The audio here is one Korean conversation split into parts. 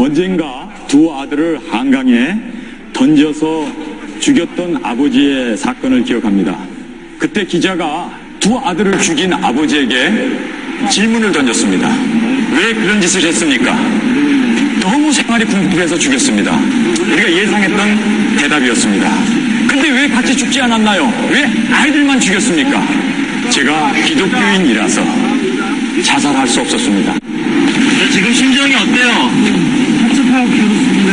언젠가 두 아들을 한강에 던져서 죽였던 아버지의 사건을 기억합니다. 그때 기자가 두 아들을 죽인 아버지에게 질문을 던졌습니다. 왜 그런 짓을 했습니까? 너무 생활이 궁핍해서 죽였습니다. 우리가 예상했던 대답이었습니다. 근데 왜 같이 죽지 않았나요? 왜 아이들만 죽였습니까? 제가 기독교인이라서 자살할 수 없었습니다. 지금 심정이 어때요? 합숙하고 결혼했습니다.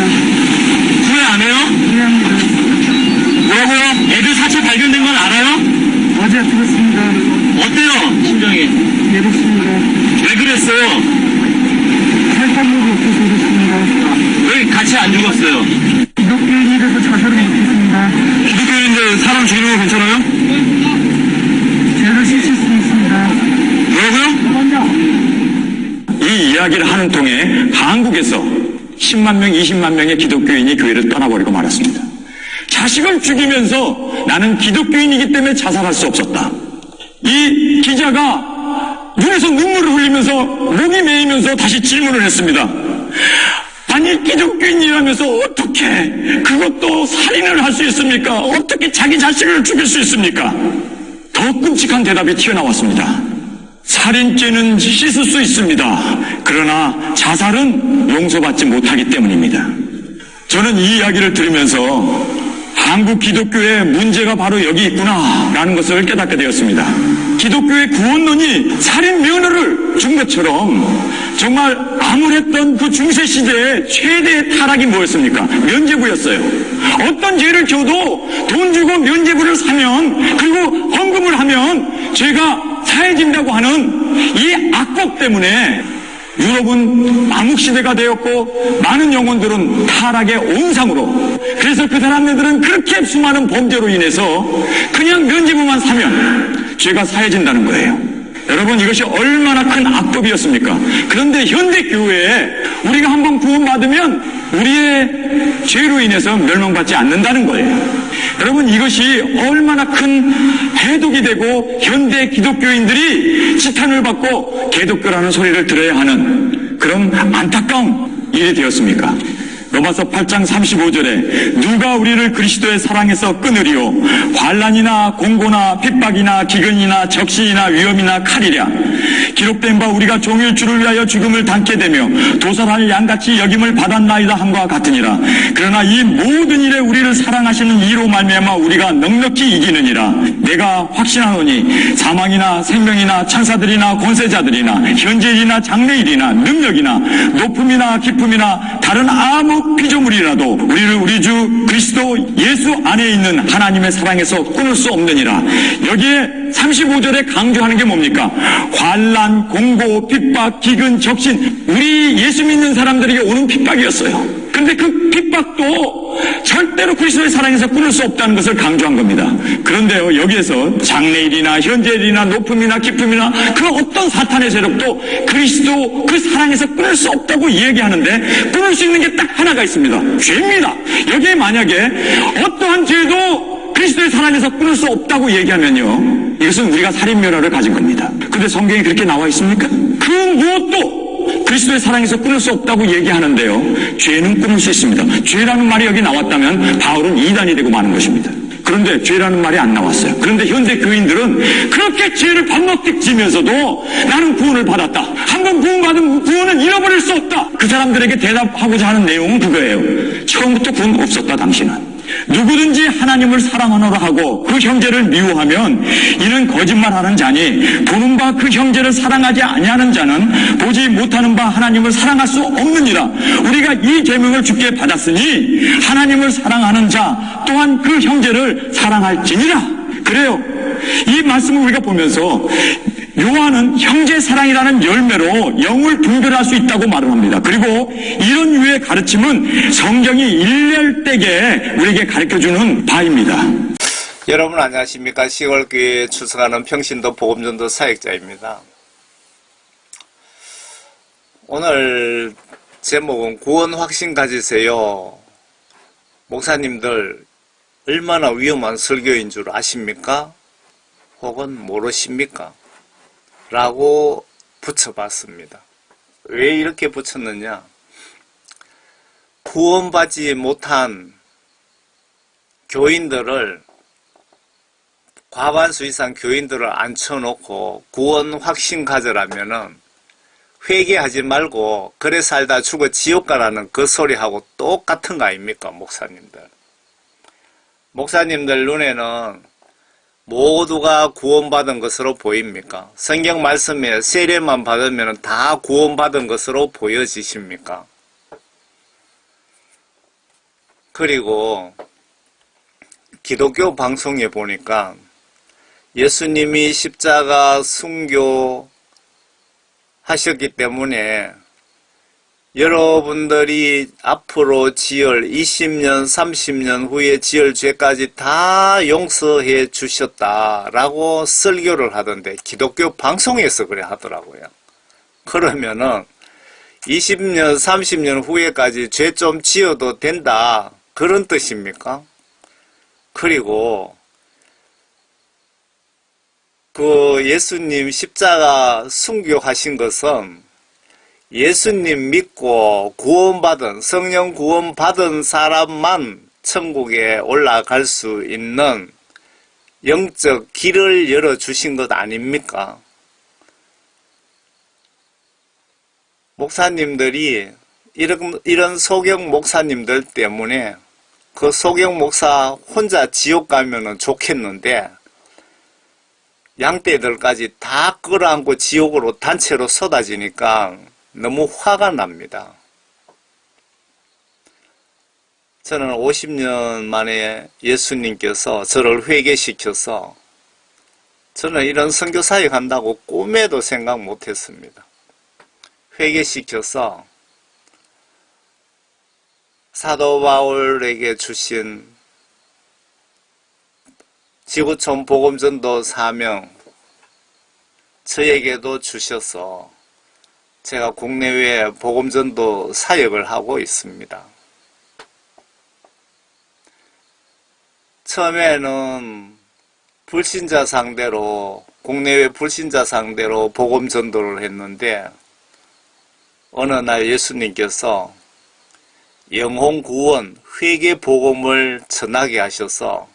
후회 안 해요? 후회합니다. 뭐라고요? 애들 사체 발견된 건 알아요? 어제 들었습니다. 어때요? 심정이? 외롭습니다. 왜 그랬어요? 살 방법이 없어서 그렇습니다. 왜 같이 안 죽었어요? 기독교인이라서 자살을 못했습니다. 기독교인인데 사람 죽이는 거 괜찮아요? 죄를 씻을 수 있습니다. 뭐라고요? 이 이야기를 하는 통에 한국에서 10만 명, 20만 명의 기독교인이 교회를 떠나버리고 말았습니다. 자식을 죽이면서 나는 기독교인이기 때문에 자살할 수 없었다. 이 기자가 눈에서 눈물을 흘리면서 목이 메이면서 다시 질문을 했습니다. 아니 기독교인이라면서 어떻게 그것도 살인을 할 수 있습니까? 어떻게 자기 자식을 죽일 수 있습니까? 더 끔찍한 대답이 튀어나왔습니다. 살인죄는 씻을 수 있습니다. 그러나 자살은 용서받지 못하기 때문입니다. 저는 이 이야기를 들으면서 한국 기독교의 문제가 바로 여기 있구나라는 것을 깨닫게 되었습니다. 기독교의 구원론이 살인 면허를 준 것처럼 정말 암울했던 그 중세시대의 최대의 타락이 뭐였습니까? 면죄부였어요. 어떤 죄를 져도 돈 주고 면죄부를 사면 그리고 헌금을 하면 죄가 사해진다고 하는 이 악법 때문에 유럽은 암흑시대가 되었고 많은 영혼들은 타락의 온상으로, 그래서 그 사람들은 그렇게 수많은 범죄로 인해서 그냥 면죄부만 사면 죄가 사해진다는 거예요. 여러분, 이것이 얼마나 큰 악법이었습니까? 그런데 현대교회에 우리가 한번 구원받으면 우리의 죄로 인해서 멸망받지 않는다는 거예요. 여러분, 이것이 얼마나 큰 해독이 되고 현대 기독교인들이 지탄을 받고 개독교라는 소리를 들어야 하는 그런 안타까운 일이 되었습니까? 로마서 8장 35절에 누가 우리를 그리스도의 사랑에서 끊으리요? 환난이나 공고나 핍박이나 기근이나 적신이나 위험이나 칼이랴. 기록된 바 우리가 종일 주를 위하여 죽음을 당게 되며 도살할 양같이 여김을 받았나이다 함과 같으니라. 그러나 이 모든 일에 우리를 사랑하시는 이로 말미암아 우리가 넉넉히 이기느니라. 내가 확신하노니 사망이나 생명이나 천사들이나 권세자들이나 현재일이나 장래일이나 능력이나 높음이나 깊음이나 다른 아무 피조물이라도 우리를 우리 주 그리스도 예수 안에 있는 하나님의 사랑에서 끊을 수 없느니라. 여기에 35절에 강조하는 게 뭡니까? 환난, 공고, 핍박, 기근, 적신, 우리 예수 믿는 사람들에게 오는 핍박이었어요. 그런데 그 핍박도 절대로 그리스도의 사랑에서 끊을 수 없다는 것을 강조한 겁니다. 그런데요, 여기에서 장래일이나 현재일이나 높음이나 깊음이나 그 어떤 사탄의 세력도 그리스도 그 사랑에서 끊을 수 없다고 얘기하는데 끊을 수 있는 게 딱 하나가 있습니다. 죄입니다. 여기에 만약에 어떠한 죄도 그리스도의 사랑에서 끊을 수 없다고 얘기하면요, 이것은 우리가 살인면허를 가진 겁니다. 근데 성경에 그렇게 나와 있습니까? 그 무엇도 그리스도의 사랑에서 끊을 수 없다고 얘기하는데요, 죄는 끊을 수 있습니다. 죄라는 말이 여기 나왔다면 바울은 이단이 되고 마는 것입니다. 그런데 죄라는 말이 안 나왔어요. 그런데 현대 교인들은 그렇게 죄를 밥 먹듯 지면서도 나는 구원을 받았다. 한번 구원받은 구원은 잃어버릴 수 없다. 그 사람들에게 대답하고자 하는 내용은 그거예요. 처음부터 구원 없었다, 당신은. 누구든지 하나님을 사랑하노라 하고 그 형제를 미워하면 이는 거짓말하는 자니 보는 바 그 형제를 사랑하지 아니하는 자는 보지 못하는 바 하나님을 사랑할 수 없느니라. 우리가 이 계명을 주께 받았으니 하나님을 사랑하는 자 또한 그 형제를 사랑할지니라. 그래요. 이 말씀을 우리가 보면서 요한은 형제 사랑이라는 열매로 영을 분별할 수 있다고 말을 합니다. 그리고 이런 유의 가르침은 성경이 일렬되게 우리에게 가르쳐주는 바입니다. 여러분 안녕하십니까? 10월 교회에 출석하는 평신도 복음전도 사역자입니다. 오늘 제목은 구원 확신 가지세요. 목사님들 얼마나 위험한 설교인 줄 아십니까? 혹은 모르십니까? 라고 붙여봤습니다. 왜 이렇게 붙였느냐? 구원받지 못한 교인들을, 과반수 이상 교인들을 앉혀놓고 구원 확신 가져라면은 회개하지 말고 그래 살다 죽어 지옥 가라는 그 소리하고 똑같은 거 아닙니까, 목사님들? 목사님들 눈에는 모두가 구원받은 것으로 보입니까? 성경 말씀에 세례만 받으면 다 구원받은 것으로 보여지십니까? 그리고 기독교 방송에 보니까 예수님이 십자가 순교 하셨기 때문에 여러분들이 앞으로 지을 20년, 30년 후에 지을 죄까지 다 용서해 주셨다라고 설교를 하던데 기독교 방송에서 그래 하더라고요. 그러면은 20년, 30년 후에까지 죄 좀 지어도 된다, 그런 뜻입니까? 그리고 그 예수님 십자가 순교하신 것은 예수님 믿고 구원받은, 성령 구원받은 사람만 천국에 올라갈 수 있는 영적 길을 열어주신 것 아닙니까? 목사님들이 이런 소경 목사님들 때문에 그 소경 목사 혼자 지옥 가면은 좋겠는데 양떼들까지 다 끌어안고 지옥으로 단체로 쏟아지니까 너무 화가 납니다. 저는 50년 만에 예수님께서 저를 회개시켜서 저는 이런 선교사역 한다고 꿈에도 생각 못했습니다. 회개시켜서 사도 바울에게 주신 지구촌 복음전도 사명 저에게도 주셔서 제가 국내외 복음전도 사역을 하고 있습니다. 처음에는 불신자 상대로, 국내외 불신자 상대로 복음전도를 했는데 어느 날 예수님께서 영혼 구원, 회개 복음을 전하게 하셔서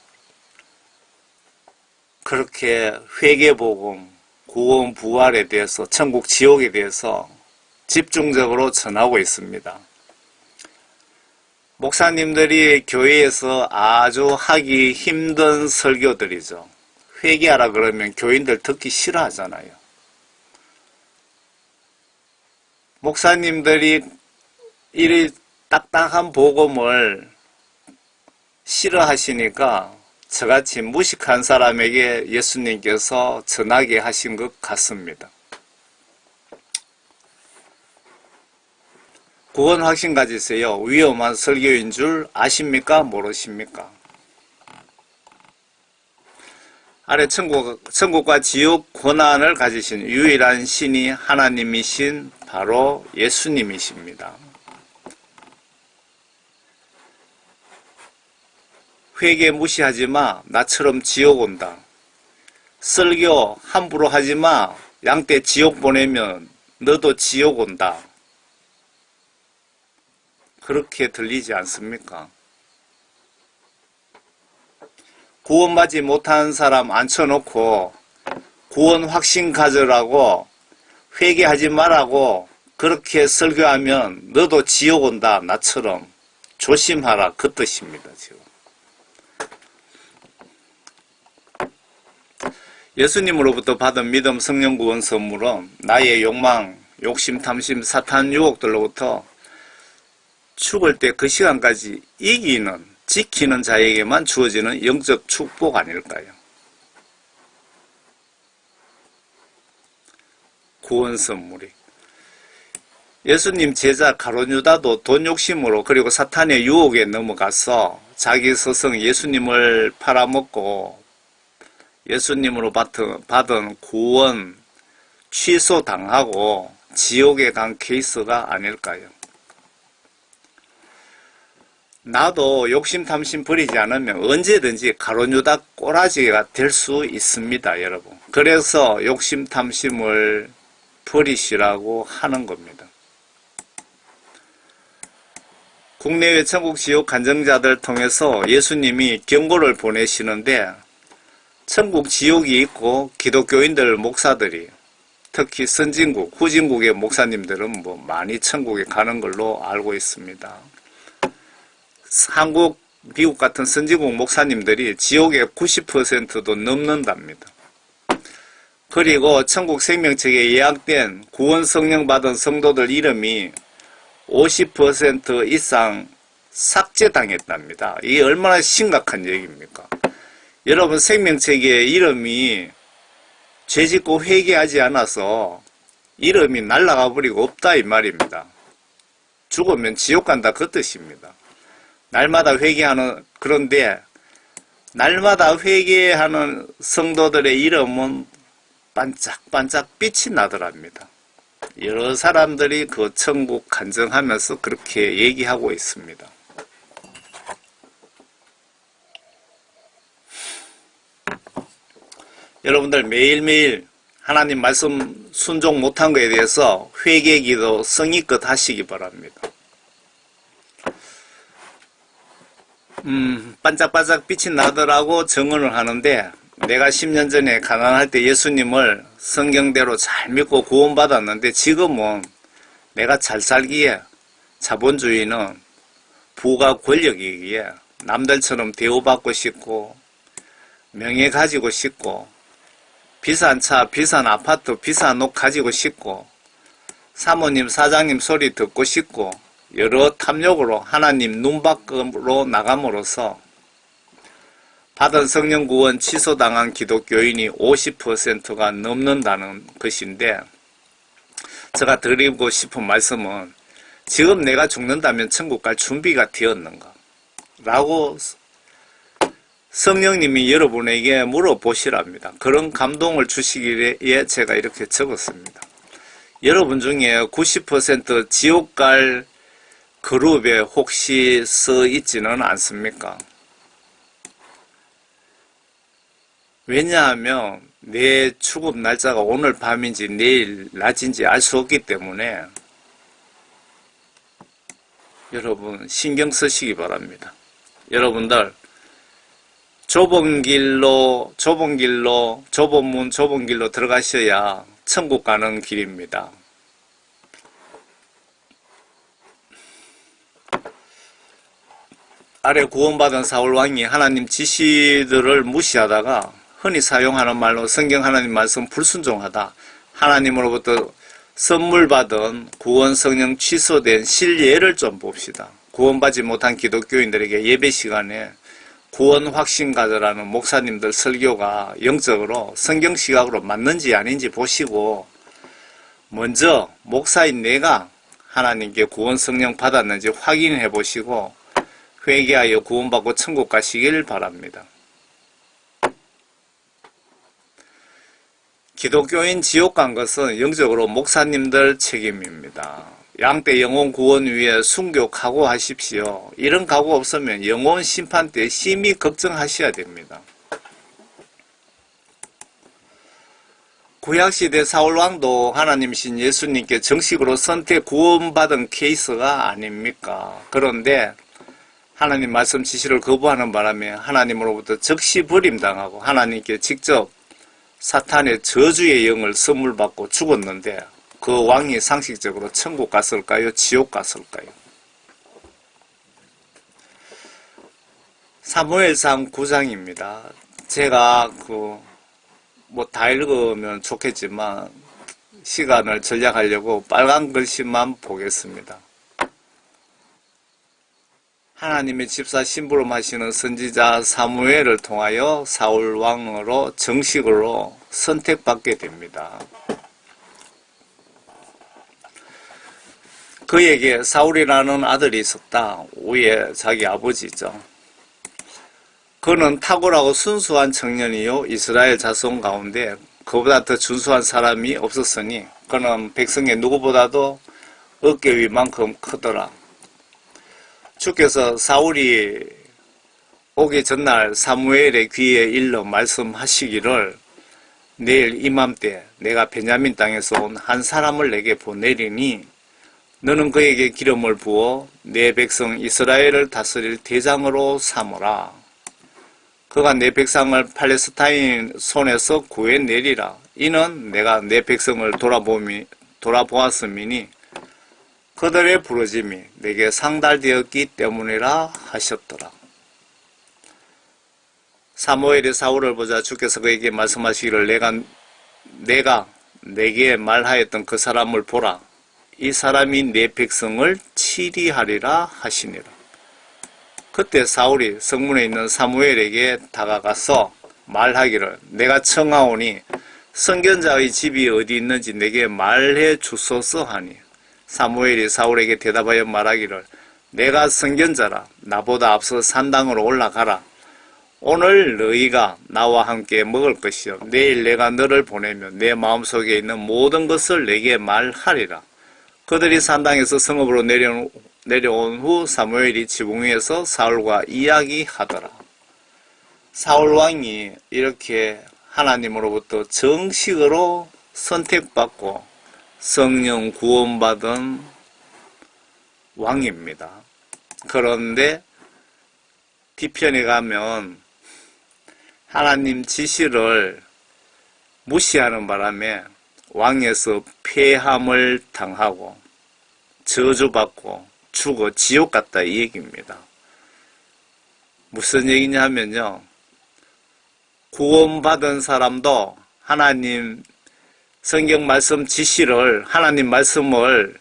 그렇게 회개 복음, 구원 부활에 대해서, 천국 지옥에 대해서 집중적으로 전하고 있습니다. 목사님들이 교회에서 아주 하기 힘든 설교들이죠. 회개하라 그러면 교인들 듣기 싫어하잖아요. 목사님들이 이 딱딱한 복음을 싫어하시니까 저같이 무식한 사람에게 예수님께서 전하게 하신 것 같습니다. 구원 확신 가지세요. 위험한 설교인 줄 아십니까? 모르십니까? 아래 천국과 지옥 권한을 가지신 유일한 신이 하나님이신 바로 예수님이십니다. 회개 무시하지 마. 나처럼 지옥 온다. 설교 함부로 하지 마. 양떼 지옥 보내면 너도 지옥 온다. 그렇게 들리지 않습니까? 구원받지 못한 사람 앉혀놓고 구원 확신 가져라고 회개하지 말라고 그렇게 설교하면 너도 지옥 온다. 나처럼 조심하라. 그 뜻입니다. 지금. 예수님으로부터 받은 믿음 성령 구원 선물은 나의 욕망, 욕심, 탐심, 사탄 유혹들로부터 죽을 때 그 시간까지 이기는, 지키는 자에게만 주어지는 영적 축복 아닐까요? 구원 선물이. 예수님 제자 가룟유다도 돈 욕심으로 그리고 사탄의 유혹에 넘어가서 자기 스승 예수님을 팔아먹고 예수님으로 받은 구원 취소당하고 지옥에 간 케이스가 아닐까요? 나도 욕심 탐심 버리지 않으면 언제든지 가룟유다 꼬라지가 될 수 있습니다, 여러분. 그래서 욕심 탐심을 버리시라고 하는 겁니다. 국내외 천국 지옥 간증자들 통해서 예수님이 경고를 보내시는데 천국 지옥이 있고 기독교인들 목사들이 특히 선진국, 후진국의 목사님들은 많이 천국에 가는 걸로 알고 있습니다. 한국, 미국 같은 선진국 목사님들이 지옥의 90%도 넘는답니다. 그리고 천국 생명책에 예약된 구원 성령 받은 성도들 이름이 50% 이상 삭제당했답니다. 이게 얼마나 심각한 얘기입니까? 여러분, 생명책에 이름이 죄짓고 회개하지 않아서 이름이 날아가 버리고 없다 이 말입니다. 죽으면 지옥 간다 그 뜻입니다. 날마다 회개하는, 그런데 날마다 회개하는 성도들의 이름은 반짝반짝 빛이 나더랍니다. 여러 사람들이 그 천국 간증하면서 그렇게 얘기하고 있습니다. 여러분들 매일매일 하나님 말씀 순종 못한 것에 대해서 회개기도 성의껏 하시기 바랍니다. 반짝반짝 빛이 나더라고 증언을 하는데, 내가 10년 전에 가난할 때 예수님을 성경대로 잘 믿고 구원받았는데, 지금은 내가 잘 살기에 자본주의는 부가 권력이기에 남들처럼 대우받고 싶고 명예 가지고 싶고 비싼 차, 비싼 아파트, 비싼 옷 가지고 싶고 사모님, 사장님 소리 듣고 싶고 여러 탐욕으로 하나님 눈 밖으로 나감으로써 받은 성령 구원 취소당한 기독교인이 50%가 넘는다는 것인데, 제가 드리고 싶은 말씀은 지금 내가 죽는다면 천국 갈 준비가 되었는가? 라고 성령님이 여러분에게 물어보시랍니다. 그런 감동을 주시기에 제가 이렇게 적었습니다. 여러분 중에 90% 지옥 갈 그룹에 혹시 써 있지는 않습니까? 왜냐하면 내 죽음 날짜가 오늘 밤인지 내일 낮인지 알 수 없기 때문에 여러분 신경 쓰시기 바랍니다. 여러분들 좁은 길로 들어가셔야 천국 가는 길입니다. 아래 구원받은 사울왕이 하나님 지시들을 무시하다가 흔히 사용하는 말로 성경 하나님 말씀 불순종하다, 하나님으로부터 선물 받은 구원 성령 취소된 실예를 좀 봅시다. 구원받지 못한 기독교인들에게 예배 시간에 구원 확신가들라는 목사님들 설교가 영적으로 성경 시각으로 맞는지 아닌지 보시고, 먼저 목사인 내가 하나님께 구원 성령 받았는지 확인해 보시고 회개하여 구원받고 천국 가시길 바랍니다. 기독교인 지옥 간 것은 영적으로 목사님들 책임입니다. 양떼 영혼 구원 위에 순교 각오하십시오. 이런 각오 없으면 영혼 심판 때 심히 걱정하셔야 됩니다. 구약시대 사울왕도 하나님이신 예수님께 정식으로 선택 구원받은 케이스가 아닙니까? 그런데 하나님 말씀 지시를 거부하는 바람에 하나님으로부터 즉시 버림당하고 하나님께 직접 사탄의 저주의 영을 선물 받고 죽었는데, 그 왕이 상식적으로 천국 갔을까요? 지옥 갔을까요? 사무엘상 9장입니다. 제가 다 읽으면 좋겠지만 시간을 절약하려고 빨간 글씨만 보겠습니다. 하나님의 집사 심부름하시는 선지자 사무엘을 통하여 사울 왕으로 정식으로 선택받게 됩니다. 그에게 사울이라는 아들이 있었다. 위에 자기 아버지죠. 그는 탁월하고 순수한 청년이요 이스라엘 자손 가운데 그보다 더 준수한 사람이 없었으니 그는 백성의 누구보다도 어깨 위만큼 크더라. 주께서 사울이 오기 전날 사무엘의 귀에 일러 말씀하시기를, 내일 이맘때 내가 베냐민 땅에서 온 한 사람을 내게 보내리니 너는 그에게 기름을 부어 내 백성 이스라엘을 다스릴 대장으로 삼으라. 그가 내 백성을 팔레스타인 손에서 구해내리라. 이는 내가 내 백성을 돌아보았음이니 그들의 부르짐이 내게 상달되었기 때문이라 하셨더라. 사무엘이 사울을 보자 주께서 그에게 말씀하시기를 내가 내게 말하였던 그 사람을 보라. 이 사람이 내 백성을 치리하리라 하시니라. 그때 사울이 성문에 있는 사무엘에게 다가가서 말하기를 내가 청하오니 선견자의 집이 어디 있는지 내게 말해 주소서 하니 사무엘이 사울에게 대답하여 말하기를 내가 선견자라. 나보다 앞서 산당으로 올라가라. 오늘 너희가 나와 함께 먹을 것이요 내일 내가 너를 보내면 내 마음속에 있는 모든 것을 내게 말하리라. 그들이 산당에서 성읍으로 내려온 후 사무엘이 지붕 위에서 사울과 이야기하더라. 사울 왕이 이렇게 하나님으로부터 정식으로 선택받고 성령 구원받은 왕입니다. 그런데 뒤편에 가면 하나님 지시를 무시하는 바람에 왕에서 폐함을 당하고 저주받고 죽어 지옥 갔다 이 얘기입니다. 무슨 얘기냐 하면요. 구원받은 사람도 하나님 성경 말씀 지시를 하나님 말씀을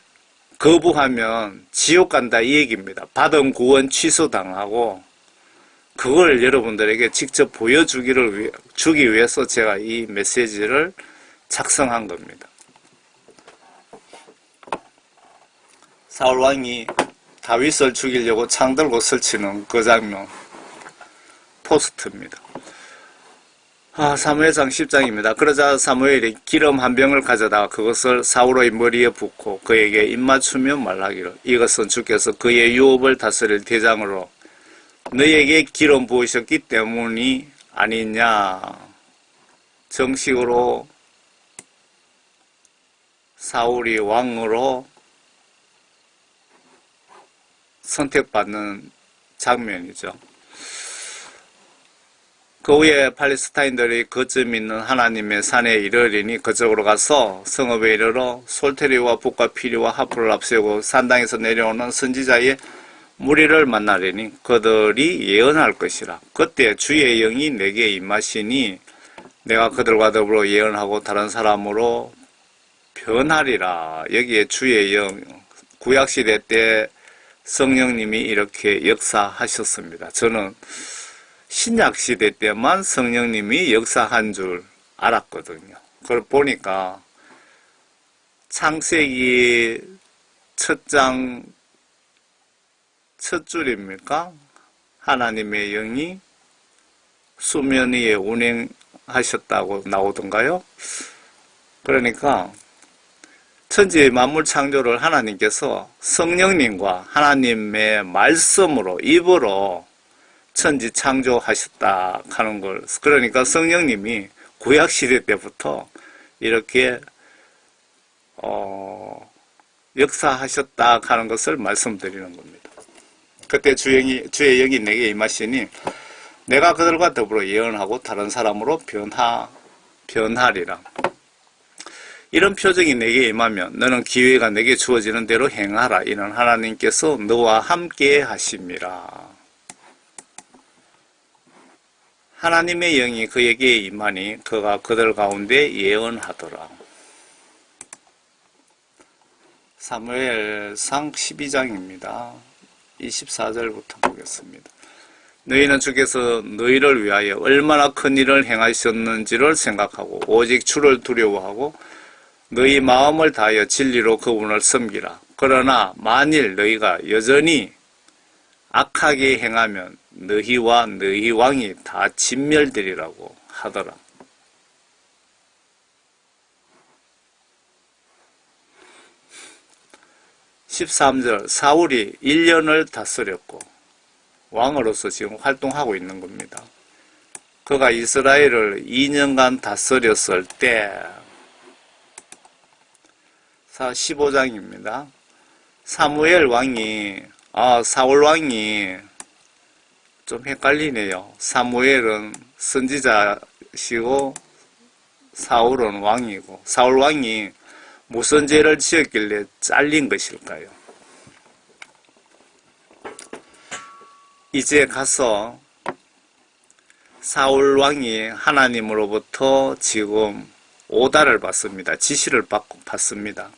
거부하면 지옥 간다 이 얘기입니다. 받은 구원 취소당하고 그걸 여러분들에게 직접 주기 위해서 제가 이 메시지를 작성한 겁니다. 사울 왕이 다윗을 죽이려고 창 들고 설치는 그 장면 포스트입니다. 사무엘상 10장입니다. 그러자 사무엘이 기름 한 병을 가져다가 그것을 사울의 머리에 붓고 그에게 입맞추며 말하기를 이것은 주께서 그의 유업을 다스릴 대장으로 너에게 기름 부으셨기 때문이 아니냐. 정식으로 사울이 왕으로 선택받는 장면이죠. 그 후에 팔레스타인들이 거점 있는 하나님의 산에 이르리니 그쪽으로 가서 성읍에 이르러 솔테리와 붓과 피리와 하프를 앞세우고 산당에서 내려오는 선지자의 무리를 만나려니 그들이 예언할 것이라. 그때 주의 영이 내게 임하시니 내가 그들과 더불어 예언하고 다른 사람으로 변하리라. 여기에 주의 영, 구약시대 때 성령님이 이렇게 역사하셨습니다. 저는 신약시대 때만 성령님이 역사한 줄 알았거든요. 그걸 보니까 창세기 첫 장 첫 줄입니까? 하나님의 영이 수면 위에 운행하셨다고 나오던가요? 그러니까 천지 만물 창조를 하나님께서 성령님과 하나님의 말씀으로 입으로 천지 창조하셨다 하는 걸, 그러니까 성령님이 구약시대 때부터 이렇게 역사하셨다 하는 것을 말씀드리는 겁니다. 그때 주의 영이 내게 임하시니 내가 그들과 더불어 예언하고 다른 사람으로 변하리라. 이런 표적이 내게 임하면 너는 기회가 내게 주어지는 대로 행하라. 이는 하나님께서 너와 함께 하심이라. 하나님의 영이 그에게 임하니 그가 그들 가운데 예언하더라. 사무엘상 12장입니다. 24절부터 보겠습니다. 너희는 주께서 너희를 위하여 얼마나 큰 일을 행하셨는지를 생각하고 오직 주를 두려워하고 너희 마음을 다하여 진리로 그분을 섬기라. 그러나 만일 너희가 여전히 악하게 행하면 너희와 너희 왕이 다 진멸되리라고 하더라. (13절) 사울이 1년을 다스렸고 왕으로서 지금 활동하고 있는 겁니다. 그가 이스라엘을 2년간 다스렸을 때 15장입니다. 사무엘 왕이 사울왕이 좀 헷갈리네요. 사무엘은 선지자시고 사울은 왕이고, 사울왕이 무슨 죄를 지었길래 잘린 것일까요? 이제 가서 사울왕이 하나님으로부터 지금 오다를 받습니다. 지시를 받습니다.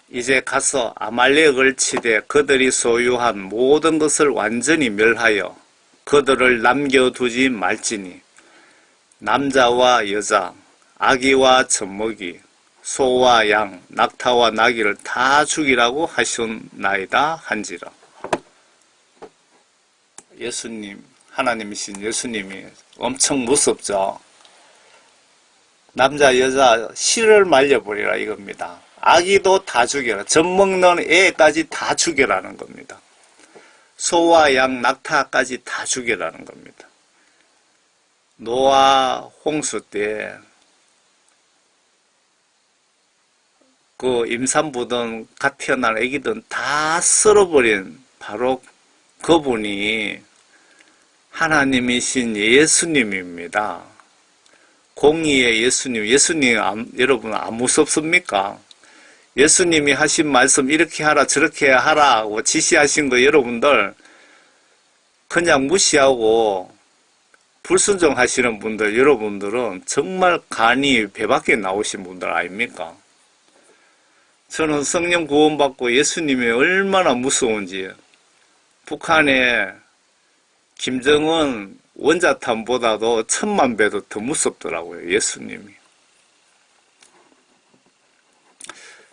이제 가서 아말렉을 치되 그들이 소유한 모든 것을 완전히 멸하여 그들을 남겨두지 말지니 남자와 여자, 아기와 젖먹이, 소와 양, 낙타와 나귀를 다 죽이라고 하셨나이다 한지라. 예수님, 하나님이신 예수님이 엄청 무섭죠. 남자, 여자, 실을 말려버리라 이겁니다. 아기도 다 죽여라. 젖먹는 애까지 다 죽여라는 겁니다. 소와 양, 낙타까지 다 죽여라는 겁니다. 노아 홍수 때 그 임산부든 갓 태어난 애기든 다 썰어버린 바로 그분이 하나님이신 예수님입니다. 공의의 예수님. 예수님 여러분 안 무섭습니까? 예수님이 하신 말씀 이렇게 하라 저렇게 하라고 지시하신 거 여러분들 그냥 무시하고 불순종하시는 분들 여러분들은 정말 간이 배 밖에 나오신 분들 아닙니까? 저는 성령 구원받고 예수님이 얼마나 무서운지 북한의 김정은 원자탄보다도 1000만 배도 더 무섭더라고요. 예수님이.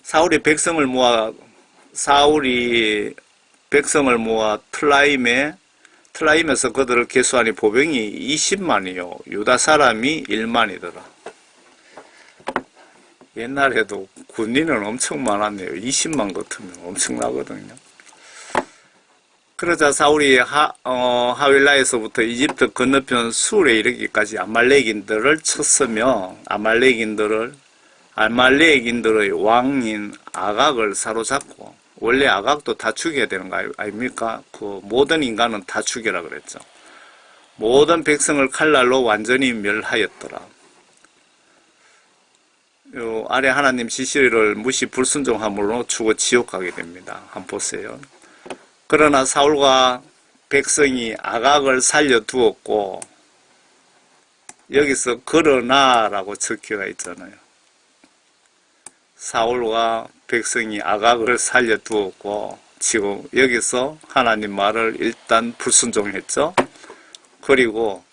사울이 백성을 모아 틀라임에서 그들을 계수하니 보병이 20만이요. 유다 사람이 1만이더라. 옛날에도 군인은 엄청 많았네요. 20만 같으면 엄청나거든요. 그러자 사울이 하윌라에서부터 이집트 건너편 술에 이르기까지 아말렉인들을 쳤으며 아말렉인들의 왕인 아각을 사로잡고, 원래 아각도 다 죽여야 되는 거 아닙니까? 그 모든 인간은 다 죽여라 그랬죠. 모든 백성을 칼날로 완전히 멸하였더라. 요 아래 하나님 지시를 무시 불순종함으로 죽어 지옥 가게 됩니다. 한번 보세요. 그러나 사울과 백성이 아각을 살려두었고, 여기서 그러나라고 적혀가 있잖아요. 사울과 백성이 아각을 살려두었고, 지금 여기서 하나님 말을 일단 불순종했죠. 그리고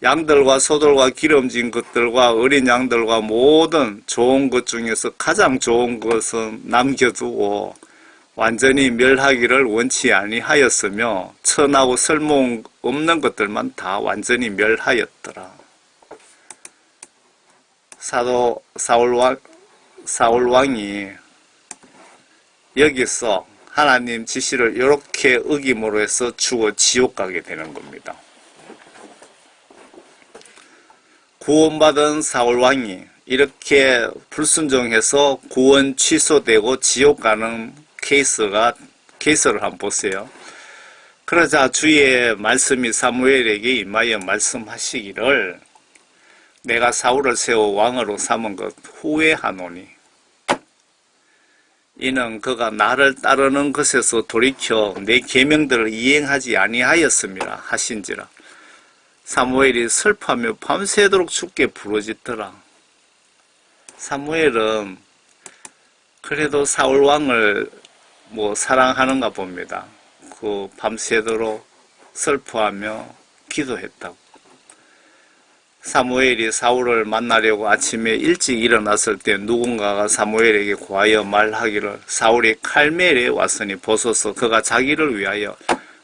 양들과 소들과 기름진 것들과 어린 양들과 모든 좋은 것 중에서 가장 좋은 것은 남겨두고 완전히 멸하기를 원치 아니하였으며 천하고 쓸모없는 것들만 다 완전히 멸하였더라. 사울왕이 여기서 하나님 지시를 이렇게 어김으로 해서 죽어 지옥 가게 되는 겁니다. 구원받은 사울왕이 이렇게 불순종해서 구원 취소되고 지옥 가는 케이스를 한번 보세요. 그러자 주의 말씀이 사무엘에게 임하여 말씀하시기를 내가 사울을 세워 왕으로 삼은 것 후회하노니 이는 그가 나를 따르는 것에서 돌이켜 내 계명들을 이행하지 아니하였음이라 하신지라. 사무엘이 슬퍼하며 밤새도록 주께 부르짖더라. 사무엘은 그래도 사울왕을 사랑하는가 봅니다. 그 밤새도록 슬퍼하며 기도했다고. 사무엘이 사울을 만나려고 아침에 일찍 일어났을 때 누군가가 사무엘에게 고하여 말하기를 사울이 칼멜에 왔으니 보소서 그가 자기를 위하여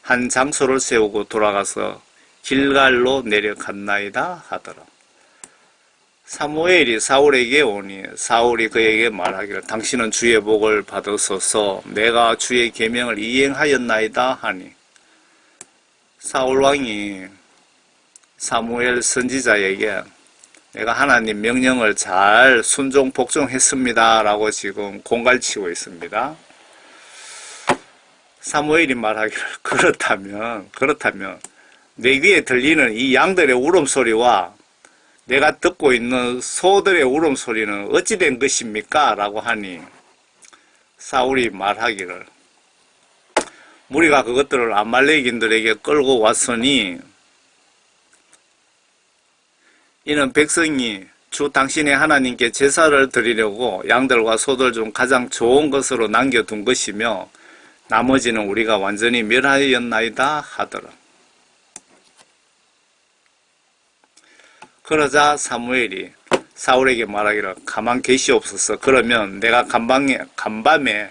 한 장소를 세우고 돌아가서 길갈로 내려갔나이다 하더라. 사무엘이 사울에게 오니 사울이 그에게 말하기를 당신은 주의 복을 받으소서 내가 주의 계명을 이행하였나이다 하니 사울왕이 사무엘 선지자에게 내가 하나님 명령을 잘 순종 복종했습니다 라고 지금 공갈치고 있습니다. 사무엘이 말하기를 그렇다면 내 귀에 들리는 이 양들의 울음소리와 내가 듣고 있는 소들의 울음소리는 어찌 된 것입니까? 라고 하니 사울이 말하기를 무리가 그것들을 아말렉인들에게 끌고 왔으니 이는 백성이 주 당신의 하나님께 제사를 드리려고 양들과 소들 중 가장 좋은 것으로 남겨둔 것이며 나머지는 우리가 완전히 멸하였나이다 하더라. 그러자 사무엘이 사울에게 말하기를 가만 계시옵소서. 그러면 내가 간밤에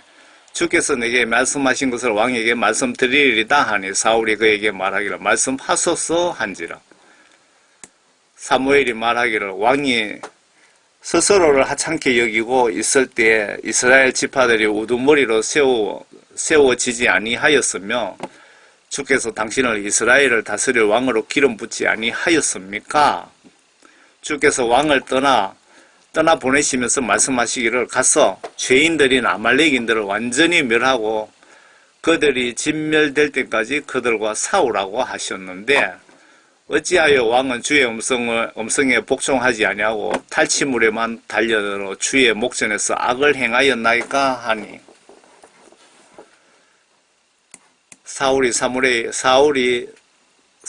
주께서 내게 말씀하신 것을 왕에게 말씀드리리다 하니 사울이 그에게 말하기를 말씀하소서 한지라. 사무엘이 말하기를 왕이 스스로를 하찮게 여기고 있을 때에 이스라엘 지파들이 우두머리로 세워지지 아니하였으며 주께서 당신을 이스라엘을 다스릴 왕으로 기름 붓지 아니하였습니까? 주께서 왕을 떠나 보내시면서 말씀하시기를 가서 죄인들인 아말렉인들을 완전히 멸하고 그들이 진멸될 때까지 그들과 싸우라고 하셨는데 어찌하여 왕은 주의 음성에 복종하지 아니하고 탈취물에만 달려들어 주의 목전에서 악을 행하였나이까 하니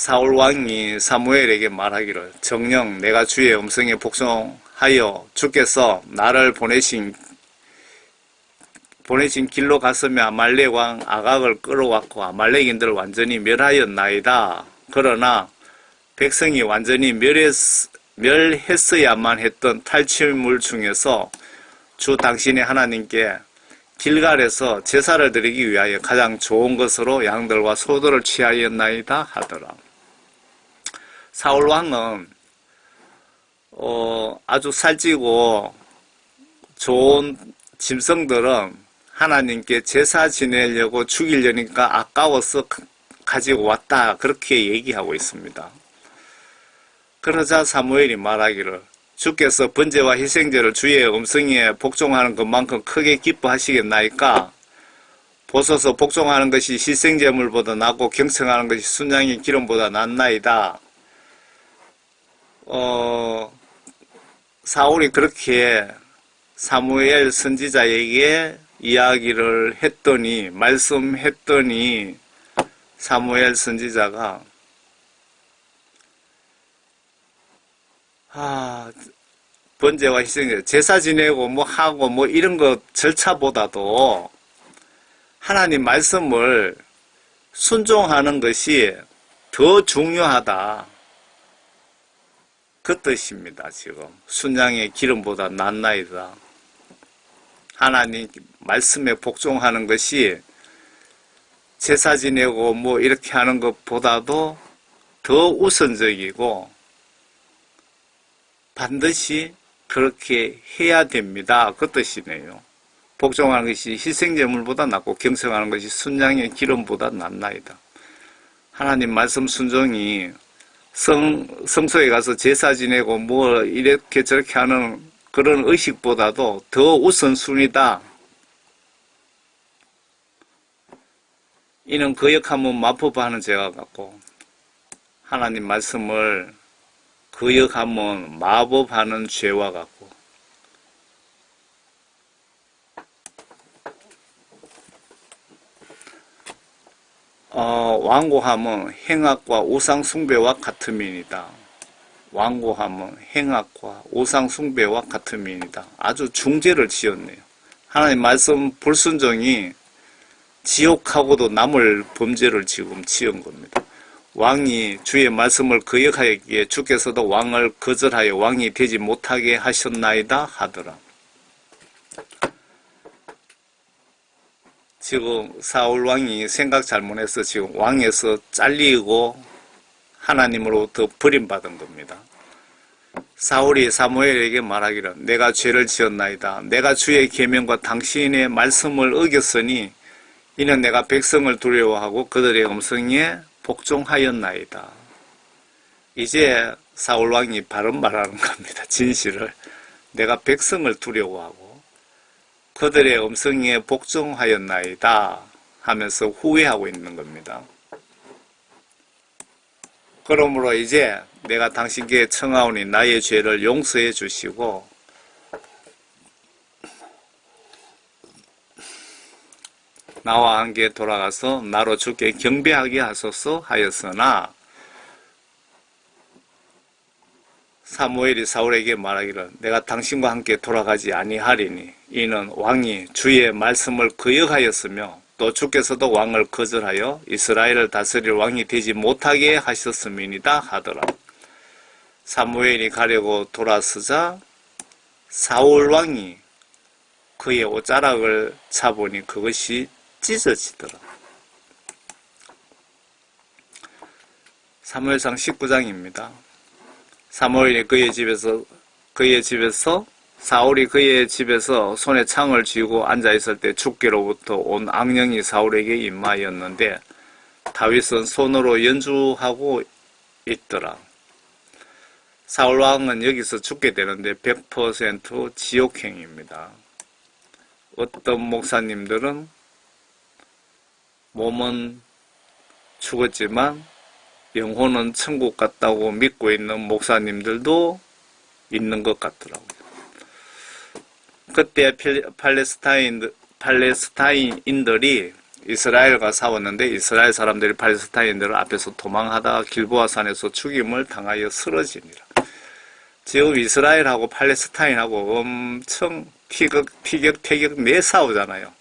사울 왕이 사무엘에게 말하기를 정녕 내가 주의 음성에 복종하여 주께서 나를 보내신 길로 갔으며 아말렉 왕 아각을 끌어왔고 아말렉인들을 완전히 멸하였나이다. 그러나 백성이 완전히 멸했어야만 했던 탈취물 중에서 주 당신의 하나님께 길갈에서 제사를 드리기 위하여 가장 좋은 것으로 양들과 소들을 취하였나이다 하더라. 사울 왕은 아주 살찌고 좋은 짐승들은 하나님께 제사 지내려고 죽이려니까 아까워서 가지고 왔다 그렇게 얘기하고 있습니다. 그러자 사무엘이 말하기를 주께서 번제와 희생제를 주의 음성에 복종하는 것만큼 크게 기뻐하시겠나이까? 보소서 복종하는 것이 희생제물보다 낫고 경청하는 것이 순양의 기름보다 낫나이다. 사울이 그렇게 사무엘 선지자에게 이야기를 했더니 말씀했더니 사무엘 선지자가 번제와 희생제, 제사 지내고 뭐 하고 뭐 이런 것 절차보다도 하나님 말씀을 순종하는 것이 더 중요하다. 그 뜻입니다. 지금 순양의 기름보다 낫나이다. 하나님 말씀에 복종하는 것이 제사 지내고 뭐 이렇게 하는 것보다도 더 우선적이고 반드시 그렇게 해야 됩니다. 그 뜻이네요. 복종하는 것이 희생제물보다 낫고 경성하는 것이 순양의 기름보다 낫나이다. 하나님 말씀 순종이 성소에 가서 제사 지내고 뭐 이렇게 저렇게 하는 그런 의식보다도 더 우선순위다. 이는 거역하면 마법하는 죄와 같고 하나님 말씀을 거역하면 마법하는 죄와 같고 완고함은 행악과 우상 숭배와 같음이니이다. 완고함은 행악과 우상 숭배와 같음이니이다. 아주 중죄를 지었네요. 하나님 말씀 불순종이 지옥하고도 남을 범죄를 지금 지은 겁니다. 왕이 주의 말씀을 거역하였기에 주께서도 왕을 거절하여 왕이 되지 못하게 하셨나이다 하더라. 지금 사울 왕이 생각 잘못해서 지금 왕에서 잘리고 하나님으로부터 버림받은 겁니다. 사울이 사무엘에게 말하기를 내가 죄를 지었나이다. 내가 주의 계명과 당신의 말씀을 어겼으니 이는 내가 백성을 두려워하고 그들의 음성에 복종하였나이다. 이제 사울 왕이 바른 말하는 겁니다. 진실을. 내가 백성을 두려워하고 그들의 음성에 복종하였나이다. 하면서 후회하고 있는 겁니다. 그러므로 이제 내가 당신께 청하오니 나의 죄를 용서해 주시고 나와 함께 돌아가서 나로 주께 경배하게 하소서 하였으나 사무엘이 사울에게 말하기를 내가 당신과 함께 돌아가지 아니하리니 이는 왕이 주의 말씀을 거역하였으며 또 주께서도 왕을 거절하여 이스라엘을 다스릴 왕이 되지 못하게 하셨음이니이다 하더라. 사무엘이 가려고 돌아서자 사울 왕이 그의 옷자락을 차보니 그것이 찢어지더라. 사무엘상 19장입니다. 사무엘이 사울이 그의 집에서 손에 창을 쥐고 앉아있을 때 주께로부터 온 악령이 사울에게 임하였는데 다윗은 손으로 연주하고 있더라. 사울 왕은 여기서 죽게 되는데 100% 지옥행입니다. 어떤 목사님들은 몸은 죽었지만 영혼은 천국 같다고 믿고 있는 목사님들도 있는 것 같더라고요. 그때 팔레스타인인들이 이스라엘과 싸웠는데 이스라엘 사람들이 팔레스타인들을 앞에서 도망하다가 길보아산에서 죽임을 당하여 쓰러지니라. 지금 이스라엘하고 팔레스타인하고 엄청 티격태격 내싸우잖아요.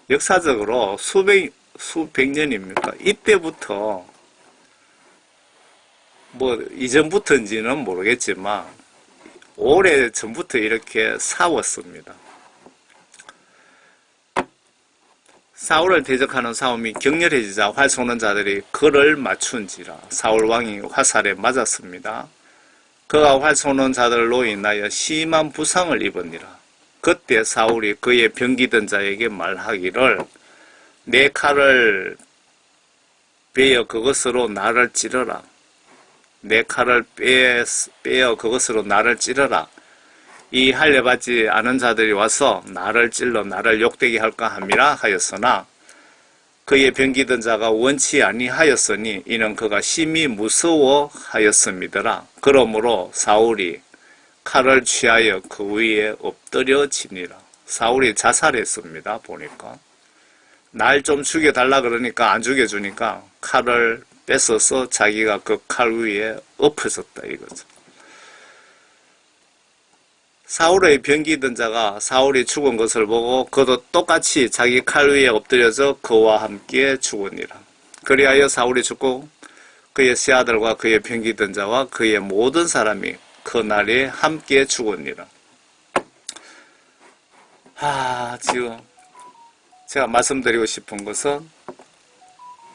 역사적으로 수백 년입니까? 이때부터 이전부터인지는 모르겠지만 오래 전부터 이렇게 싸웠습니다. 사울을 대적하는 싸움이 격렬해지자 활 쏘는 자들이 그를 맞춘지라 사울 왕이 화살에 맞았습니다. 그가 활 쏘는 자들로 인하여 심한 부상을 입으니라. 그때 사울이 그의 병기던 자에게 말하기를 내 칼을 베어 그것으로 나를 찌르라. 내 칼을 빼어 그것으로 나를 찌르라. 이 할례받지 않은 자들이 와서 나를 찔러 나를 욕되게 할까 함이라 하였으나 그의 병기던 자가 원치 아니하였으니 이는 그가 심히 무서워하였음이더라. 그러므로 사울이 칼을 취하여 그 위에 엎드려지니라. 사울이 자살했습니다. 보니까 날 좀 죽여달라 그러니까 안 죽여주니까 칼을 뺏어서 자기가 그 칼 위에 엎어졌다 이거죠. 사울의 병기던 자가 사울이 죽은 것을 보고 그도 똑같이 자기 칼 위에 엎드려져 그와 함께 죽으니라. 그리하여 사울이 죽고 그의 세 아들과 그의 병기던 자와 그의 모든 사람이 그날에 함께 죽으니라. 지금 제가 말씀드리고 싶은 것은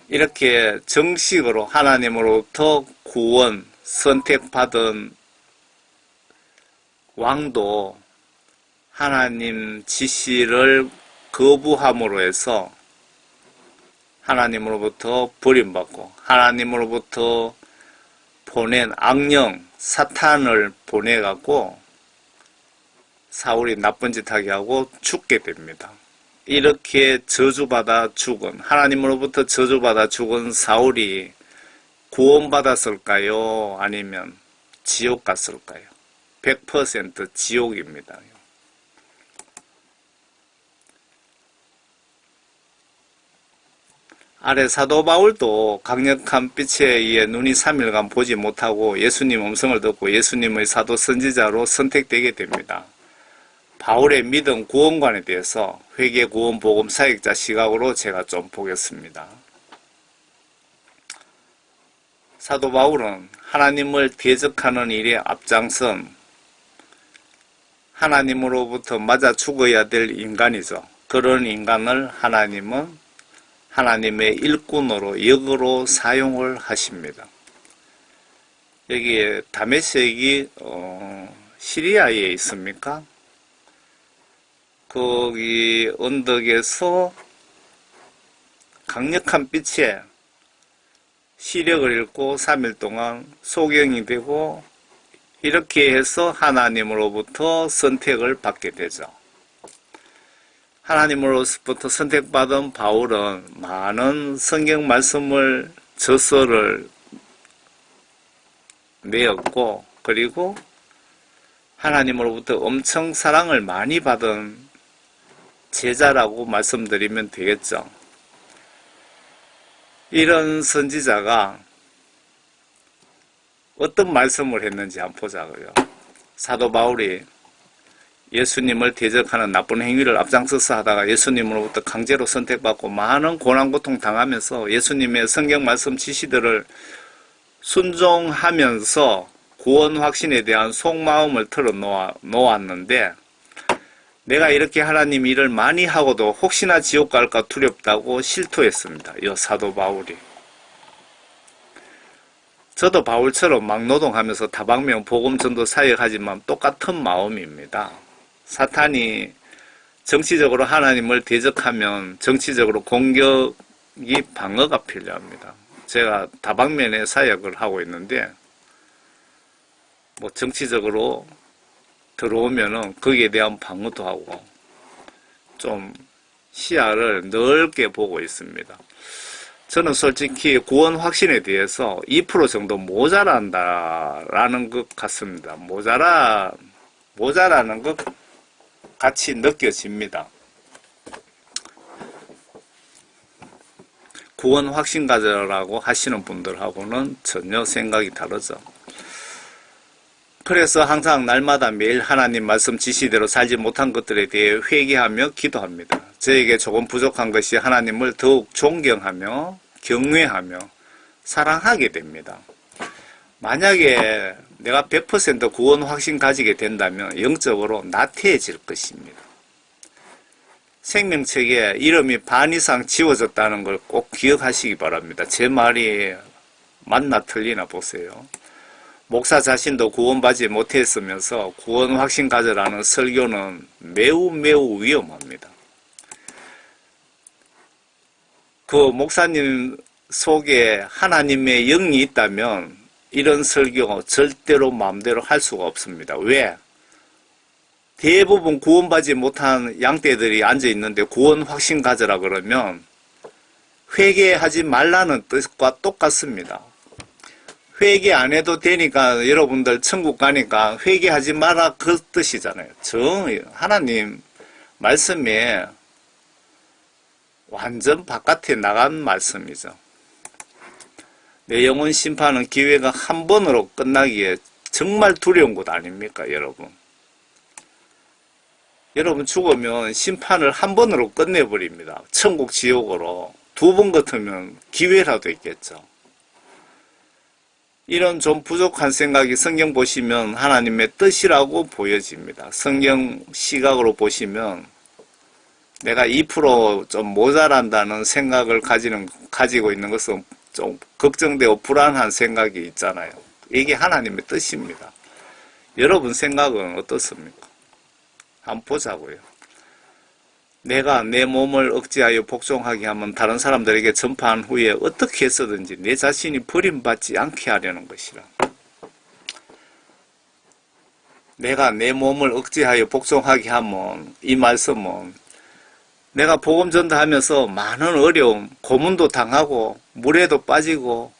이렇게 정식으로 하나님으로부터 구원, 선택받은 왕도 하나님 지시를 거부함으로 해서 하나님으로부터 버림받고 하나님으로부터 보낸 악령, 사탄을 보내갖고 사울이 나쁜 짓 하게 하고 죽게 됩니다. 이렇게 저주받아 죽은, 하나님으로부터 저주받아 죽은 사울이 구원받았을까요? 아니면 지옥 갔을까요? 100% 지옥입니다. 아래 사도 바울도 강력한 빛에 의해 눈이 3일간 보지 못하고 예수님 음성을 듣고 예수님의 사도 선지자로 선택되게 됩니다. 바울의 믿음 구원관에 대해서 회개 구원 복음 사역자 시각으로 제가 좀 보겠습니다. 사도 바울은 하나님을 대적하는 일에 앞장선 하나님으로부터 맞아 죽어야 될 인간이죠. 그런 인간을 하나님은 하나님의 일꾼으로 역으로 사용을 하십니다. 여기에 다메섹이 시리아에 있습니까? 거기 언덕에서 강력한 빛에 시력을 잃고 3일 동안 소경이 되고 이렇게 해서 하나님으로부터 선택을 받게 되죠. 하나님으로부터 선택받은 바울은 많은 성경 말씀을 저서를 내었고, 그리고 하나님으로부터 엄청 사랑을 많이 받은 제자라고 말씀드리면 되겠죠. 이런 선지자가 어떤 말씀을 했는지 한번 보자고요. 사도 바울이 예수님을 대적하는 나쁜 행위를 앞장서서 하다가 예수님으로부터 강제로 선택받고 많은 고난고통 당하면서 예수님의 성경 말씀 지시들을 순종하면서 구원 확신에 대한 속마음을 털어놓았는데, 내가 이렇게 하나님 일을 많이 하고도 혹시나 지옥 갈까 두렵다고 실토했습니다. 이 사도 바울이. 저도 바울처럼 막노동하면서 다방면 복음 전도 사역하지만 똑같은 마음입니다. 사탄이 정치적으로 하나님을 대적하면 정치적으로 공격이 방어가 필요합니다. 제가 다방면의 사역을 하고 있는데, 뭐 정치적으로 들어오면은 거기에 대한 방어도 하고 좀 시야를 넓게 보고 있습니다. 저는 솔직히 구원 확신에 대해서 2% 정도 모자란다라는 것 같습니다. 모자라는 것 같이 느껴집니다. 구원 확신 가져라고 하시는 분들하고는 전혀 생각이 다르죠. 그래서 항상 날마다 매일 하나님 말씀 지시대로 살지 못한 것들에 대해 회개하며 기도합니다. 저에게 조금 부족한 것이 하나님을 더욱 존경하며 경외하며 사랑하게 됩니다. 만약에 내가 100% 구원 확신 가지게 된다면 영적으로 나태해질 것입니다. 생명책에 이름이 반 이상 지워졌다는 걸 꼭 기억하시기 바랍니다. 제 말이 맞나 틀리나 보세요. 목사 자신도 구원받지 못했으면서 구원 확신 가져라는 설교는 매우 위험합니다. 그 목사님 속에 하나님의 영이 있다면 이런 설교 절대로 마음대로 할 수가 없습니다. 왜? 대부분 구원받지 못한 양떼들이 앉아 있는데 구원 확신 가져라 그러면 회개하지 말라는 뜻과 똑같습니다. 회개 안 해도 되니까 여러분들 천국 가니까 회개하지 마라 그 뜻이잖아요. 하나님 말씀에 완전 바깥에 나간 말씀이죠. 내 영혼 심판은 기회가 한 번으로 끝나기에 정말 두려운 것 아닙니까, 여러분? 여러분 죽으면 심판을 한 번으로 끝내버립니다. 천국 지옥으로. 2번 같으면 기회라도 있겠죠. 이런 좀 부족한 생각이 성경 보시면 하나님의 뜻이라고 보여집니다. 성경 시각으로 보시면 내가 2% 모자란다는 생각을 가지고 있는 것은 좀 걱정되고 불안한 생각이 있잖아요. 이게 하나님의 뜻입니다. 여러분 생각은 어떻습니까? 한번 보자고요. 내가 내 몸을 억제하여 복종하게 하면 다른 사람들에게 전파한 후에 어떻게 해서든지 내 자신이 버림받지 않게 하려는 것이라. 내가 내 몸을 억제하여 복종하게 하면 이 말씀은 내가 복음 전도하면서 많은 어려움, 고문도 당하고 물에도 빠지고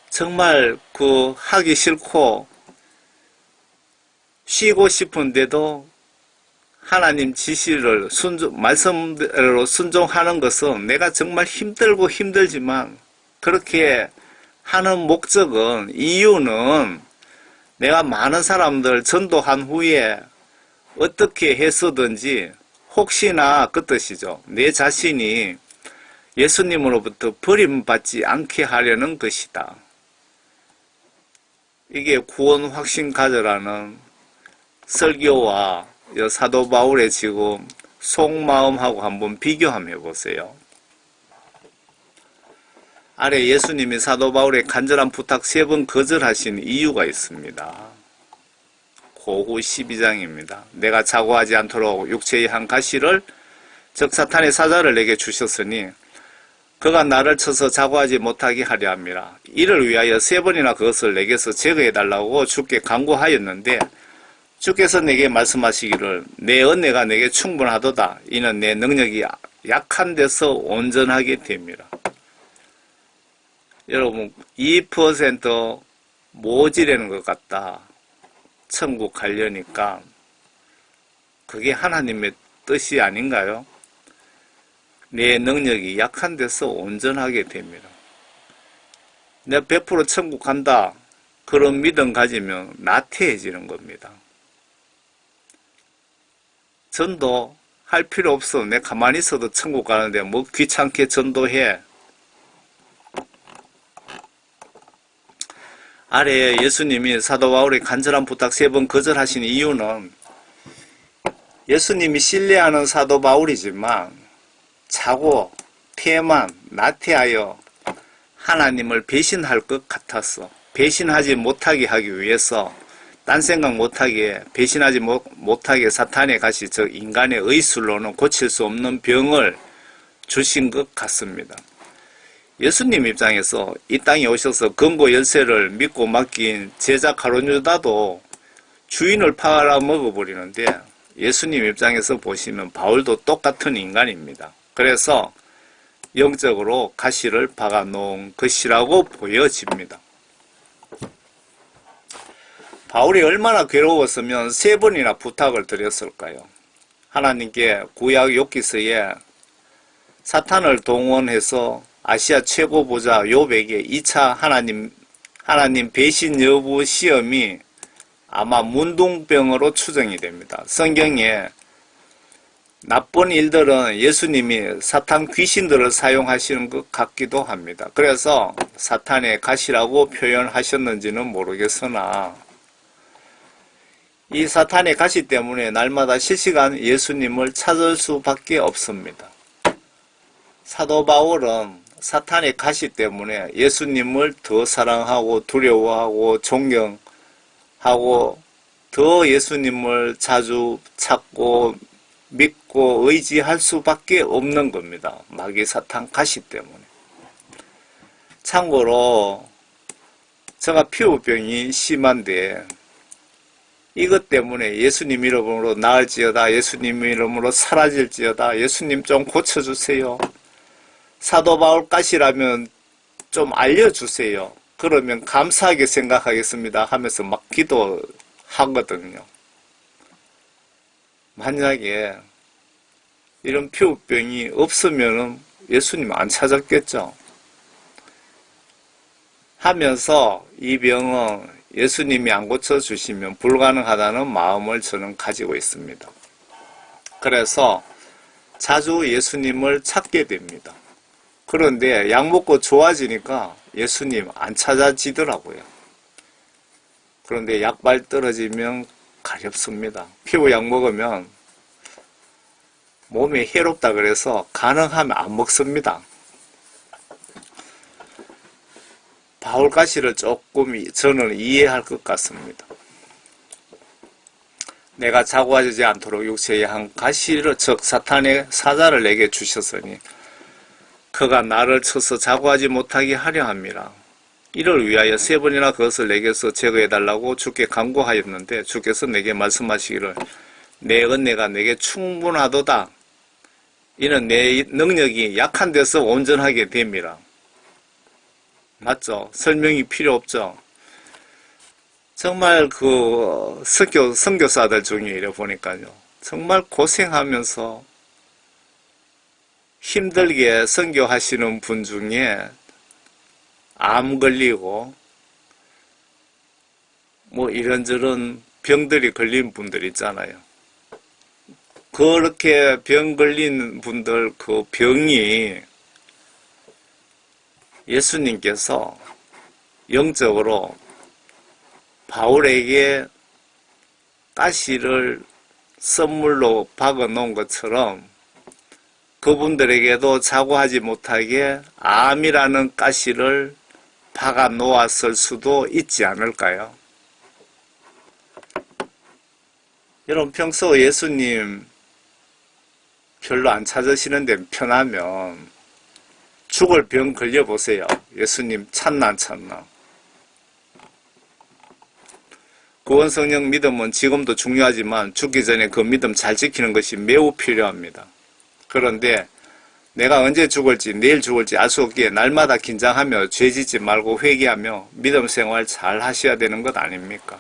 정말 하기 싫고 쉬고 싶은데도 하나님 지시를 말씀대로 순종하는 것은 내가 정말 힘들고 힘들지만 그렇게 하는 목적은, 이유는 내가 많은 사람들 전도한 후에 어떻게 해서든지 혹시나 그 뜻이죠. 내 자신이 예수님으로부터 버림받지 않게 하려는 것이다. 이게 구원 확신 가져라는 설교와 사도 바울의 지금 속마음하고 한번 비교 한번 해보세요. 아래 예수님이 사도 바울의 간절한 부탁 3번 거절하신 이유가 있습니다. 고후 12장입니다. 내가 자고하지 않도록 육체의 한 가시를, 즉 사탄의 사자를 내게 주셨으니 그가 나를 쳐서 자고하지 못하게 하려 함이라. 이를 위하여 3번이나 그것을 내게서 제거해달라고 주께 간구하였는데 주께서 내게 말씀하시기를 내 은혜가 내게 충분하도다. 이는 내 능력이 약한 데서 온전하게 됩니다. 여러분 2% 모지라는 것 같다. 천국 가려니까 그게 하나님의 뜻이 아닌가요? 내 능력이 약한 데서 온전하게 됩니다. 내가 100% 천국 간다. 그런 믿음 가지면 나태해지는 겁니다. 전도 할 필요 없어. 내가 가만히 있어도 천국 가는데 뭐 귀찮게 전도해. 아래 예수님이 사도 바울의 간절한 부탁 3번 거절하신 이유는 예수님이 신뢰하는 사도 바울이지만 자고 태만 나태하여 하나님을 배신할 것 같았어. 배신하지 못하게 하기 위해서 딴 생각 못하게 배신하지 못하게 사탄의 가시 즉 인간의 의술로는 고칠 수 없는 병을 주신 것 같습니다. 예수님 입장에서 이 땅에 오셔서 금고 열쇠를 믿고 맡긴 제자 가룟유다도 주인을 팔아 먹어버리는데 예수님 입장에서 보시면 바울도 똑같은 인간입니다. 그래서 영적으로 가시를 박아 놓은 것이라고 보여집니다. 바울이 얼마나 괴로웠으면 3번이나 부탁을 드렸을까요? 하나님께 구약 욥기서에 사탄을 동원해서 아시아 최고 부자 욥에게 2차 하나님 배신 여부 시험이 아마 문둥병으로 추정이 됩니다. 성경에 나쁜 일들은 예수님이 사탄 귀신들을 사용하시는 것 같기도 합니다. 그래서 사탄의 가시라고 표현하셨는지는 모르겠으나 이 사탄의 가시 때문에 날마다 실시간 예수님을 찾을 수밖에 없습니다. 사도 바울은 사탄의 가시 때문에 예수님을 더 사랑하고 두려워하고 존경하고 더 예수님을 자주 찾고 믿고 의지할 수밖에 없는 겁니다. 마귀 사탄 가시 때문에. 참고로 제가 피부병이 심한데 이것 때문에 예수님 이름으로 나을지어다, 예수님 이름으로 사라질지어다, 예수님 좀 고쳐주세요. 사도 바울 가시라면 좀 알려주세요. 그러면 감사하게 생각하겠습니다 하면서 막 기도하거든요. 만약에 이런 피부병이 없으면 예수님 안 찾았겠죠. 하면서 이 병은 예수님이 안 고쳐주시면 불가능하다는 마음을 저는 가지고 있습니다. 그래서 자주 예수님을 찾게 됩니다. 그런데 약 먹고 좋아지니까 예수님 안 찾아지더라고요. 그런데 약발 떨어지면 가렵습니다. 피부약 먹으면 몸에 해롭다 그래서 가능하면 안 먹습니다. 바울가시를 조금 저는 이해할 것 같습니다. 내가 자고하지 않도록 육체의 한 가시를 즉 사탄의 사자를 내게 주셨으니 그가 나를 쳐서 자고하지 못하게 하려 함이라. 이를 위하여 3번이나 그것을 내게서 제거해달라고 주께 간구하였는데 주께서 내게 말씀하시기를 내 은혜가 내게 충분하도다. 이는 내 능력이 약한 데서 온전하게 됨이라. 맞죠? 설명이 필요 없죠? 정말 그 선교사들 중에 이래 보니까요. 정말 고생하면서 힘들게 선교하시는 분 중에 암 걸리고 뭐 이런저런 병들이 걸린 분들 있잖아요. 그렇게 병 걸린 분들 그 병이 예수님께서 영적으로 바울에게 가시를 선물로 박아 놓은 것처럼 그분들에게도 자고하지 못하게 암이라는 가시를 박아 놓았을 수도 있지 않을까요? 여러분 평소 예수님 별로 안 찾으시는데 편하면 죽을 병 걸려보세요. 예수님 찾나 안 찾나. 구원 성령 믿음은 지금도 중요하지만 죽기 전에 그 믿음 잘 지키는 것이 매우 필요합니다. 그런데 내가 언제 죽을지 내일 죽을지 알 수 없기에 날마다 긴장하며 죄짓지 말고 회개하며 믿음 생활 잘 하셔야 되는 것 아닙니까?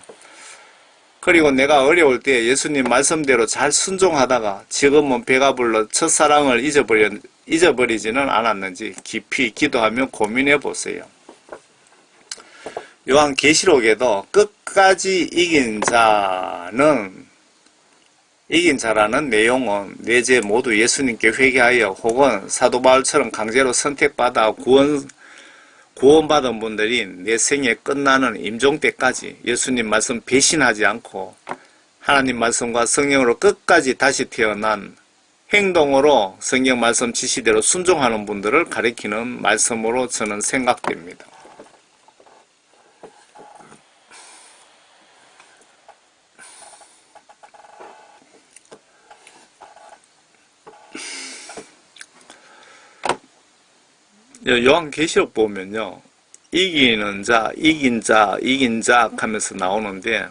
그리고 내가 어려울 때 예수님 말씀대로 잘 순종하다가 지금은 배가 불러 첫사랑을 잊어버리지는 않았는지 깊이 기도하며 고민해 보세요. 요한계시록에도 끝까지 이긴 자라는 내용은 내 죄 모두 예수님께 회개하여 혹은 사도 바울처럼 강제로 선택받아 구원받은 분들이 내 생에 끝나는 임종 때까지 예수님 말씀 배신하지 않고 하나님 말씀과 성령으로 끝까지 다시 태어난 행동으로 성경 말씀 지시대로 순종하는 분들을 가리키는 말씀으로 저는 생각됩니다. 요한계시록 보면요. 이기는 자, 이긴 자 하면서 나오는데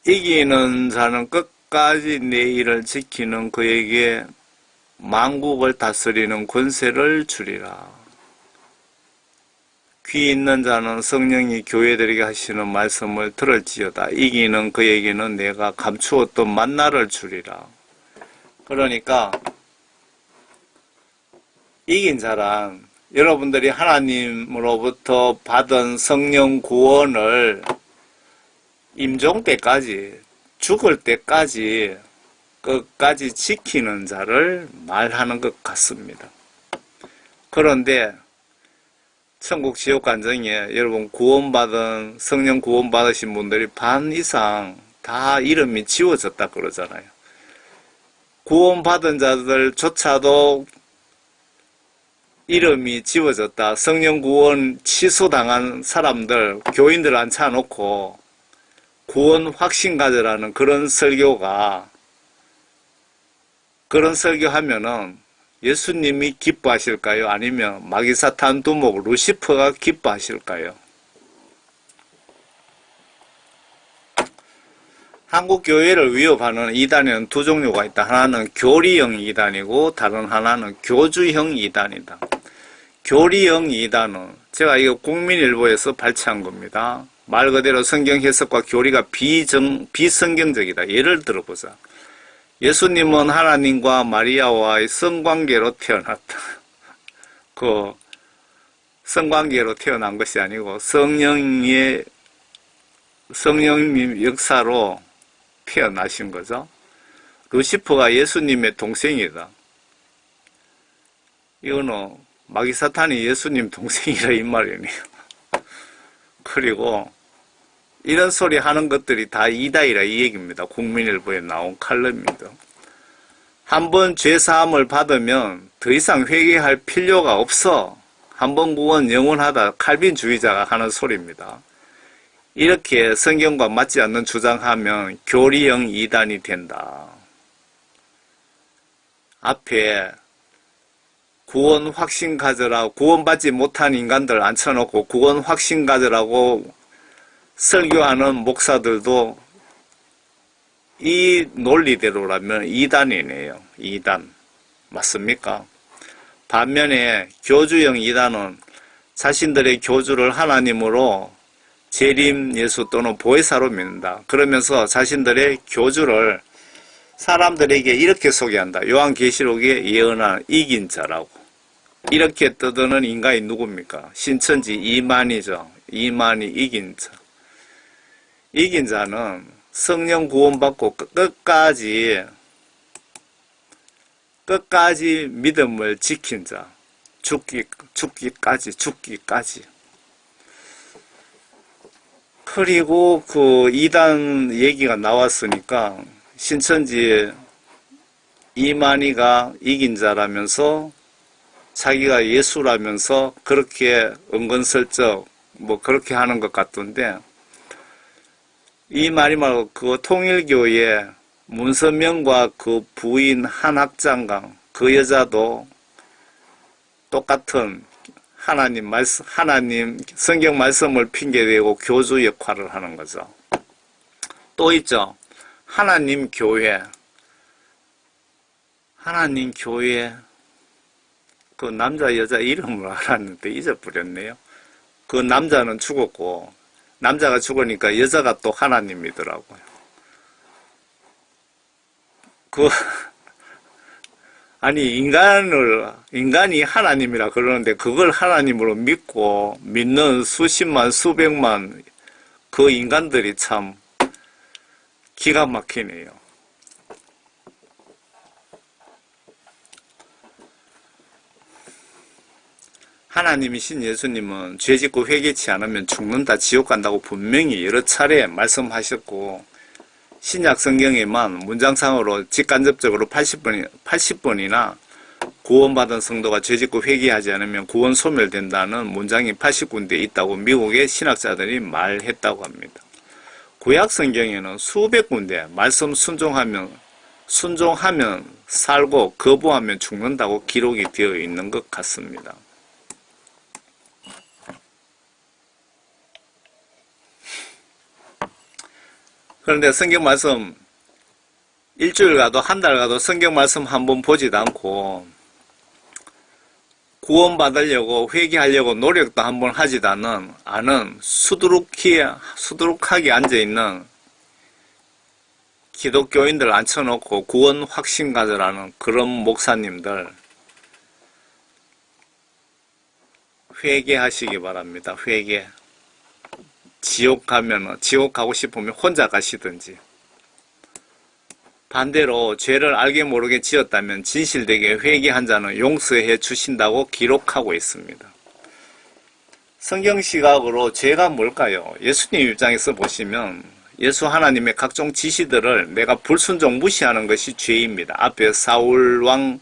이기는 자는 끝까지 내 일을 지키는 그에게 만국을 다스리는 권세를 주리라. 귀 있는 자는 성령이 교회들에게 하시는 말씀을 들을지어다. 이기는 그에게는 내가 감추었던 만나를 주리라. 그러니까 이긴 자란 여러분들이 하나님으로부터 받은 성령 구원을 임종 때까지 죽을 때까지 끝까지 지키는 자를 말하는 것 같습니다. 그런데 천국 지옥 간정에 여러분 구원받은 성령 구원받으신 분들이 반 이상 다 이름이 지워졌다 그러잖아요. 구원받은 자들조차도 이름이 지워졌다. 성령 구원 취소당한 사람들, 교인들 앉혀놓고 구원 확신가져라는 그런 설교하면은 예수님이 기뻐하실까요? 아니면 마귀사탄 두목 루시퍼가 기뻐하실까요? 한국 교회를 위협하는 이단에는 두 종류가 있다. 하나는 교리형 이단이고 다른 하나는 교주형 이단이다. 교리형 이단은 제가 이거 국민일보에서 발췌한 겁니다. 말 그대로 성경 해석과 교리가 비성경적이다. 예를 들어보자. 예수님은 하나님과 마리아와의 성관계로 태어났다. 그 성관계로 태어난 것이 아니고 성령님 역사로 태어나신 거죠. 루시퍼가 예수님의 동생이다. 이거는 마귀사탄이 예수님 동생이라 이 말이네요. 그리고 이런 소리 하는 것들이 다 이다이라 이 얘기입니다. 국민일보에 나온 칼럼입니다. 한번 죄사함을 받으면 더 이상 회개할 필요가 없어. 한번 구원 영원하다. 칼빈주의자가 하는 소리입니다. 이렇게 성경과 맞지 않는 주장하면 교리형 이단이 된다. 앞에 구원 확신 가져라, 구원받지 못한 인간들 앉혀놓고 구원 확신 가져라고 설교하는 목사들도 이 논리대로라면 이단이네요. 이단. 맞습니까? 반면에 교주형 이단은 자신들의 교주를 하나님으로 재림 예수 또는 보혜사로 믿는다. 그러면서 자신들의 교주를 사람들에게 이렇게 소개한다. 요한계시록에 예언한 이긴 자라고. 이렇게 떠드는 인간이 누굽니까? 신천지 이만희죠. 이만희 이긴 자. 이긴 자는 성령 구원받고 끝까지 믿음을 지킨 자. 죽기까지. 그리고 그 이단 얘기가 나왔으니까 신천지 이만희가 이긴 자라면서 자기가 예수라면서 그렇게 은근슬쩍 뭐 그렇게 하는 것 같던데 이만희 말고 그 통일교의 문선명과 그 부인 한학장강 그 여자도 똑같은 하나님 성경 말씀을 핑계대고 교주 역할을 하는 거죠. 또 있죠. 하나님 교회 그 남자 여자 이름을 알았는데 잊어버렸네요. 그 남자는 죽었고 남자가 죽으니까 여자가 또 하나님이더라고요. 아니 인간이 하나님이라 그러는데 그걸 하나님으로 믿는 수십만 수백만 그 인간들이 참 기가 막히네요. 하나님이신 예수님은 죄 짓고 회개치 않으면 죽는다, 지옥 간다고 분명히 여러 차례 말씀하셨고 신약 성경에만 문장상으로 직간접적으로 80번이나 구원받은 성도가 죄 짓고 회개하지 않으면 구원 소멸된다는 문장이 80군데 있다고 미국의 신학자들이 말했다고 합니다. 구약 성경에는 수백 군데 말씀 순종하면 살고 거부하면 죽는다고 기록이 되어 있는 것 같습니다. 그런데 성경 말씀 일주일 가도 한 달 가도 성경 말씀 한번 보지도 않고 구원받으려고 회개하려고 노력도 한번 하지도 않은 수두룩하게 앉아있는 기독교인들 앉혀놓고 구원 확신 가져라는 그런 목사님들 회개하시기 바랍니다. 회개. 지옥 가고 싶으면 혼자 가시든지. 반대로 죄를 알게 모르게 지었다면 진실되게 회개한 자는 용서해 주신다고 기록하고 있습니다. 성경 시각으로 죄가 뭘까요? 예수님 입장에서 보시면 예수 하나님의 각종 지시들을 내가 불순종 무시하는 것이 죄입니다. 앞에 사울왕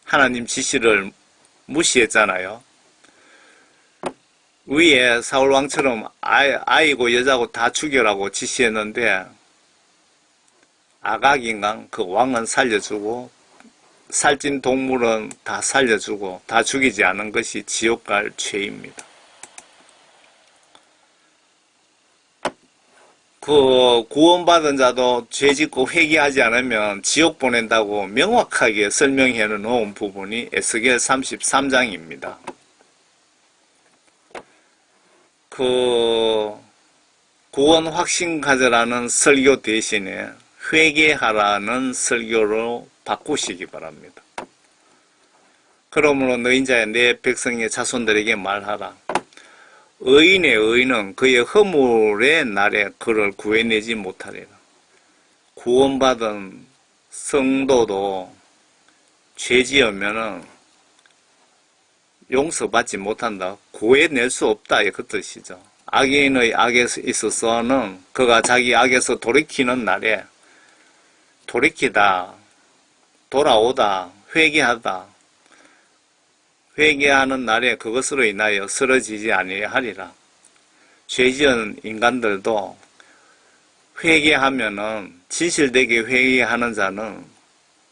하나님 지시를 무시했잖아요. 위에 사울왕처럼 아이고 여자고 다 죽여라고 지시했는데 아각인간 그 왕은 살려주고 살찐 동물은 다 살려주고 다 죽이지 않은 것이 지옥 갈 죄입니다. 그 구원받은 자도 죄짓고 회개하지 않으면 지옥 보낸다고 명확하게 설명해 놓은 부분이 에스겔 33장입니다. 그 구원 확신 가져라는 설교 대신에 회개하라는 설교로 바꾸시기 바랍니다. 그러므로 너희 자야 내 백성의 자손들에게 말하라. 의인의 의인은 그의 허물의 날에 그를 구해내지 못하리라. 구원받은 성도도 죄지으면은 용서받지 못한다. 구해낼 수 없다. 그 뜻이죠. 악인의 악에 있어서는 그가 자기 악에서 돌이키는 날에 돌이키다, 돌아오다, 회개하다, 회개하는 날에 그것으로 인하여 쓰러지지 아니하리라. 죄지은 인간들도 회개하면은 진실되게 회개하는 자는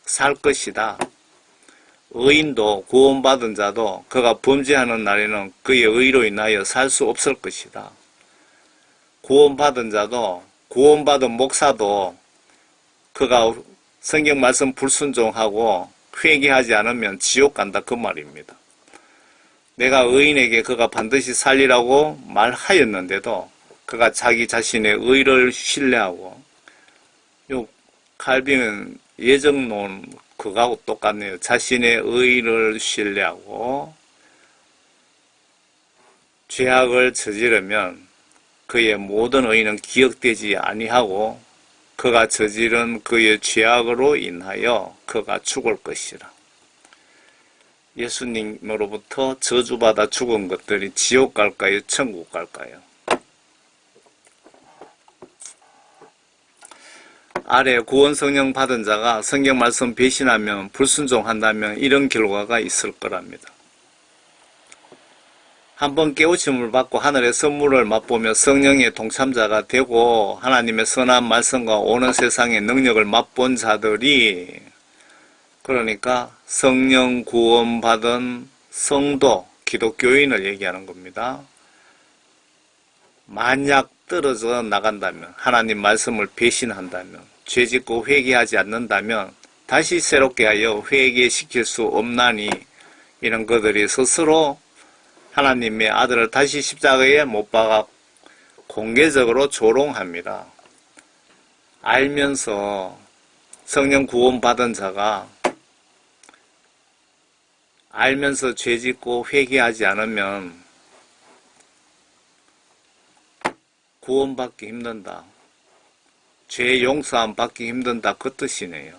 살 것이다. 의인도 구원받은 자도 그가 범죄하는 날에는 그의 의로 인하여 살 수 없을 것이다. 구원받은 자도 구원받은 목사도 그가 성경 말씀 불순종하고 회개하지 않으면 지옥 간다 그 말입니다. 내가 의인에게 그가 반드시 살리라고 말하였는데도 그가 자기 자신의 의를 신뢰하고 요 칼빈은 예정론 그거하고 똑같네요. 자신의 의를 신뢰하고 죄악을 저지르면 그의 모든 의는 기억되지 아니하고 그가 저지른 그의 죄악으로 인하여 그가 죽을 것이라. 예수님으로부터 저주받아 죽은 것들이 지옥 갈까요? 천국 갈까요? 아래 구원 성령 받은 자가 성경 말씀 배신하면 불순종한다면 이런 결과가 있을 거랍니다. 한번 깨우침을 받고 하늘의 선물을 맛보며 성령의 동참자가 되고 하나님의 선한 말씀과 오는 세상의 능력을 맛본 자들이 그러니까 성령 구원받은 성도, 기독교인을 얘기하는 겁니다. 만약 떨어져 나간다면, 하나님 말씀을 배신한다면, 죄짓고 회개하지 않는다면 다시 새롭게 하여 회개시킬 수 없나니, 이런 것들이 스스로 하나님의 아들을 다시 십자가에 못 박아 공개적으로 조롱합니다. 알면서 성령 구원 받은 자가 알면서 죄짓고 회개하지 않으면 구원받기 힘든다. 죄 용서함 받기 힘든다. 그 뜻이네요.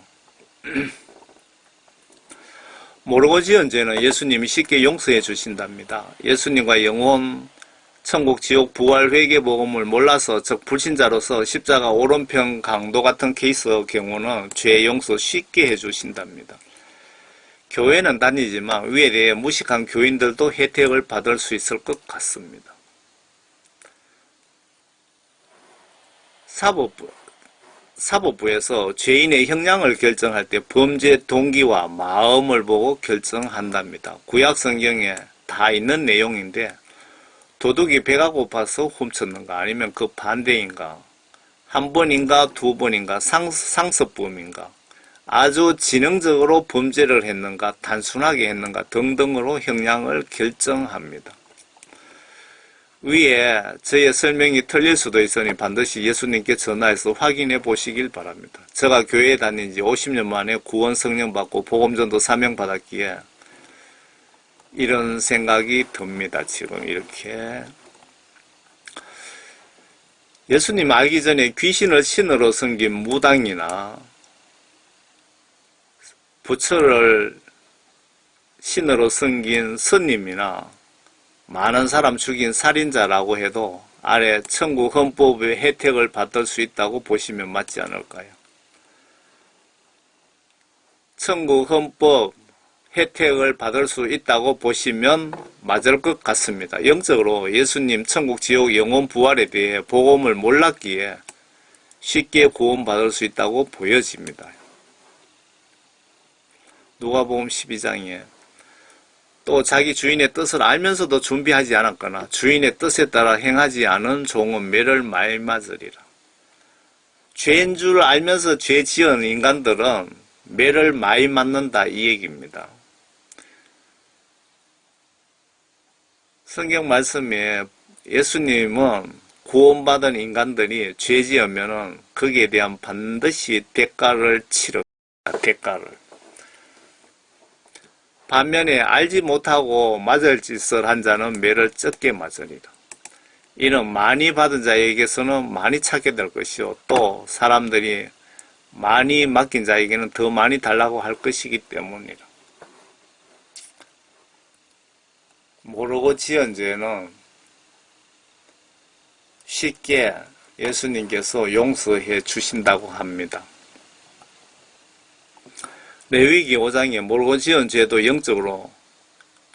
모르고 지은 죄는 예수님이 쉽게 용서해 주신답니다. 예수님과 영혼, 천국, 지옥, 부활, 회개, 복음을 몰라서 즉 불신자로서 십자가 오른편 강도 같은 케이스 경우는 죄 용서 쉽게 해 주신답니다. 교회는 다니지만 위에 대해 무식한 교인들도 혜택을 받을 수 있을 것 같습니다. 사법부에서 죄인의 형량을 결정할 때 범죄 동기와 마음을 보고 결정한답니다. 구약 성경에 다 있는 내용인데 도둑이 배가 고파서 훔쳤는가 아니면 그 반대인가, 한 번인가 두 번인가, 상습범인가, 아주 지능적으로 범죄를 했는가 단순하게 했는가 등등으로 형량을 결정합니다. 위에 저의 설명이 틀릴 수도 있으니 반드시 예수님께 전화해서 확인해 보시길 바랍니다. 제가 교회에 다닌 지 50년 만에 구원 성령 받고 복음전도 사명 받았기에 이런 생각이 듭니다. 지금 이렇게 예수님 알기 전에 귀신을 신으로 섬긴 무당이나 부처를 신으로 섬긴 스님이나 많은 사람 죽인 살인자라고 해도 아래 천국 헌법의 혜택을 받을 수 있다고 보시면 맞지 않을까요? 천국 헌법 혜택을 받을 수 있다고 보시면 맞을 것 같습니다. 영적으로 예수님 천국, 지옥, 영혼, 부활에 대해 복음을 몰랐기에 쉽게 구원받을 수 있다고 보여집니다. 누가복음 12장에 또 자기 주인의 뜻을 알면서도 준비하지 않았거나 주인의 뜻에 따라 행하지 않은 종은 매를 많이 맞으리라. 죄인 줄 알면서 죄 지은 인간들은 매를 많이 맞는다 이 얘기입니다. 성경 말씀에 예수님은 구원받은 인간들이 죄 지으면은 거기에 대한 반드시 대가를 치릅니다. 대가를. 반면에 알지 못하고 맞을 짓을 한 자는 매를 적게 맞으리라. 이는 많이 받은 자에게서는 많이 찾게 될 것이요 또 사람들이 많이 맡긴 자에게는 더 많이 달라고 할 것이기 때문이라. 모르고 지은 죄는 쉽게 예수님께서 용서해 주신다고 합니다. 레위기 5장에 모르고 지은 죄도 영적으로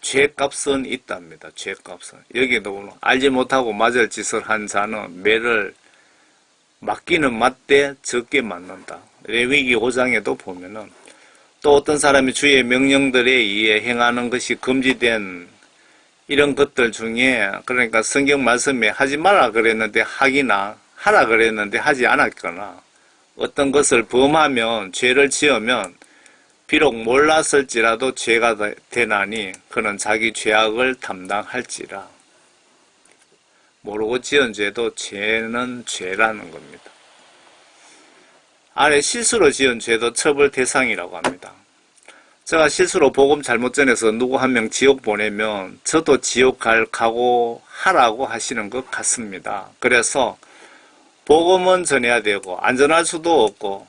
죄값은 있답니다. 죄값은. 여기도 알지 못하고 맞을 짓을 한 자는 매를 맞기는 맞되 적게 맞는다. 레위기 5장에도 보면은 또 어떤 사람이 주의 명령들에 의해 행하는 것이 금지된 이런 것들 중에 그러니까 성경 말씀에 하지 말라 그랬는데 하기나 하라 그랬는데 하지 않았거나 어떤 것을 범하면 죄를 지으면 비록 몰랐을지라도 죄가 되나니 그는 자기 죄악을 담당할지라. 모르고 지은 죄도 죄는 죄라는 겁니다. 아래 실수로 지은 죄도 처벌 대상이라고 합니다. 제가 실수로 복음 잘못 전해서 누구 한 명 지옥 보내면 저도 지옥 갈 각오하라고 하시는 것 같습니다. 그래서 복음은 전해야 되고 안 전할 수도 없고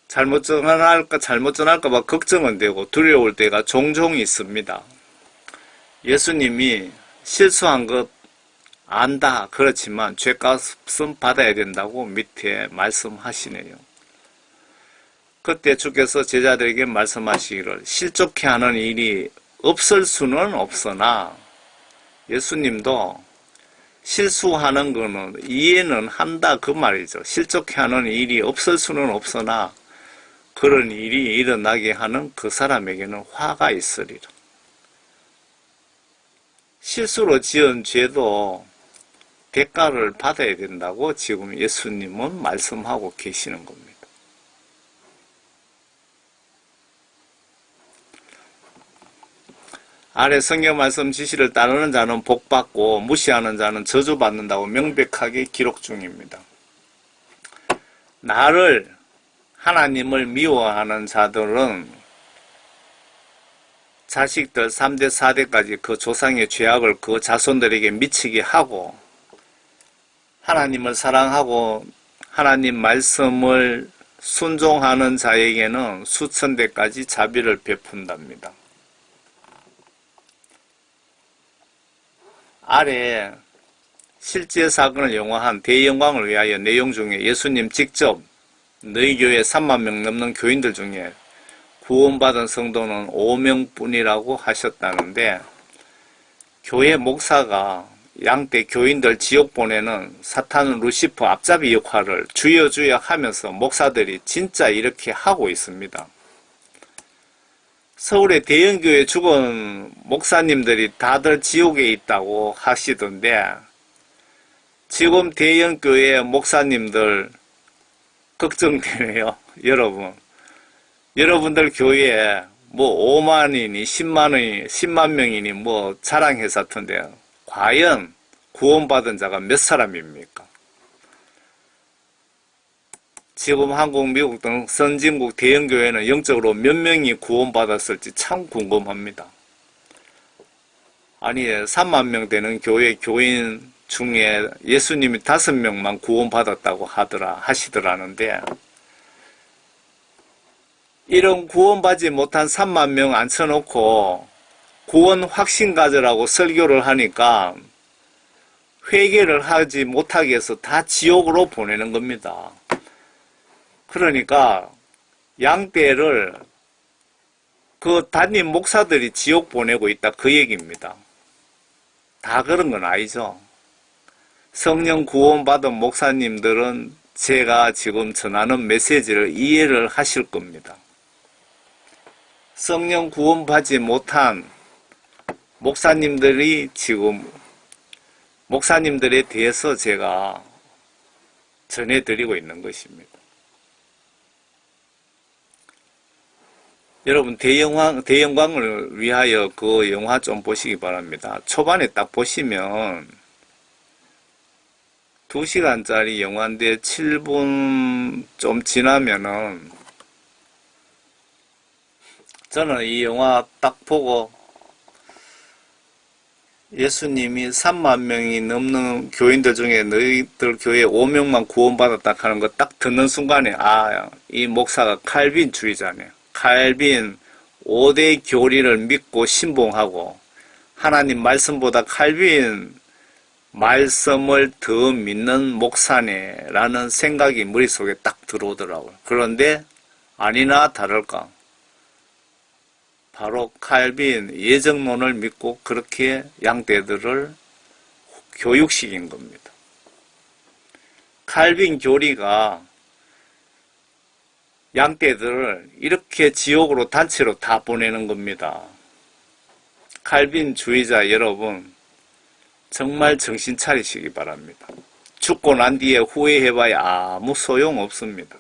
잘못 전할까 봐 걱정은 되고 두려울 때가 종종 있습니다. 예수님이 실수한 것 안다. 그렇지만 죄값은 받아야 된다고 밑에 말씀하시네요. 그때 주께서 제자들에게 말씀하시기를 실족해 하는 일이 없을 수는 없으나 예수님도 실수하는 거는 이해는 한다 그 말이죠. 실족해 하는 일이 없을 수는 없으나 그런 일이 일어나게 하는 그 사람에게는 화가 있으리라. 실수로 지은 죄도 대가를 받아야 된다고 지금 예수님은 말씀하고 계시는 겁니다. 아래 성경 말씀 지시를 따르는 자는 복받고 무시하는 자는 저주받는다고 명백하게 기록 중입니다. 나를, 하나님을 미워하는 자들은 자식들 3대 4대까지 그 조상의 죄악을 그 자손들에게 미치게 하고, 하나님을 사랑하고 하나님 말씀을 순종하는 자에게는 수천 대까지 자비를 베푼답니다. 아래 실제 사건을 영화한 대영광을 위하여 내용 중에 예수님 직접 너희 교회 3만 명 넘는 교인들 중에 구원받은 성도는 5명뿐이라고 하셨다는데, 교회 목사가 양떼 교인들 지옥 보내는 사탄 루시퍼 앞잡이 역할을 주여 주여 하면서 목사들이 진짜 이렇게 하고 있습니다. 서울의 대형교회 죽은 목사님들이 다들 지옥에 있다고 하시던데, 지금 대형교회 목사님들 걱정되네요. 여러분들 교회에 뭐 5만이니 10만 명이니 뭐 자랑해서 하던데, 과연 구원받은 자가 몇 사람입니까? 지금 한국, 미국 등 선진국 대형교회는 영적으로 몇 명이 구원받았을지 참 궁금합니다. 아니, 3만 명 되는 교회 교인 중에 예수님이 5명만 구원받았다고 하시더라는데, 이런 구원받지 못한 3만 명 앉혀놓고 구원 확신 가져라고 설교를 하니까 회개를 하지 못하게 해서 다 지옥으로 보내는 겁니다. 그러니까 양떼를 그 담임 목사들이 지옥 보내고 있다, 그 얘기입니다. 다 그런 건 아니죠. 성령 구원받은 목사님들은 제가 지금 전하는 메시지를 이해를 하실 겁니다. 성령 구원받지 못한 목사님들이 지금 목사님들에 대해서 제가 전해드리고 있는 것입니다. 여러분, 대영광을 위하여 그 영화 좀 보시기 바랍니다. 초반에 딱 보시면 2시간짜리 영화인데 7분 좀 지나면은, 저는 이 영화 딱 보고 예수님이 3만 명이 넘는 교인들 중에 너희들 교회 5명만 구원받았다 하는 거 딱 듣는 순간에, 아, 이 목사가 칼빈주의자네. 칼빈 5대 교리를 믿고 신봉하고 하나님 말씀보다 칼빈 말씀을 더 믿는 목사네 라는 생각이 머릿속에 딱 들어오더라고요. 그런데 아니나 다를까, 바로 칼빈 예정론을 믿고 그렇게 양떼들을 교육시킨 겁니다. 칼빈 교리가 양떼들을 이렇게 지옥으로 단체로 다 보내는 겁니다. 칼빈주의자 여러분, 정말 정신 차리시기 바랍니다. 죽고 난 뒤에 후회해봐야 아무 소용 없습니다.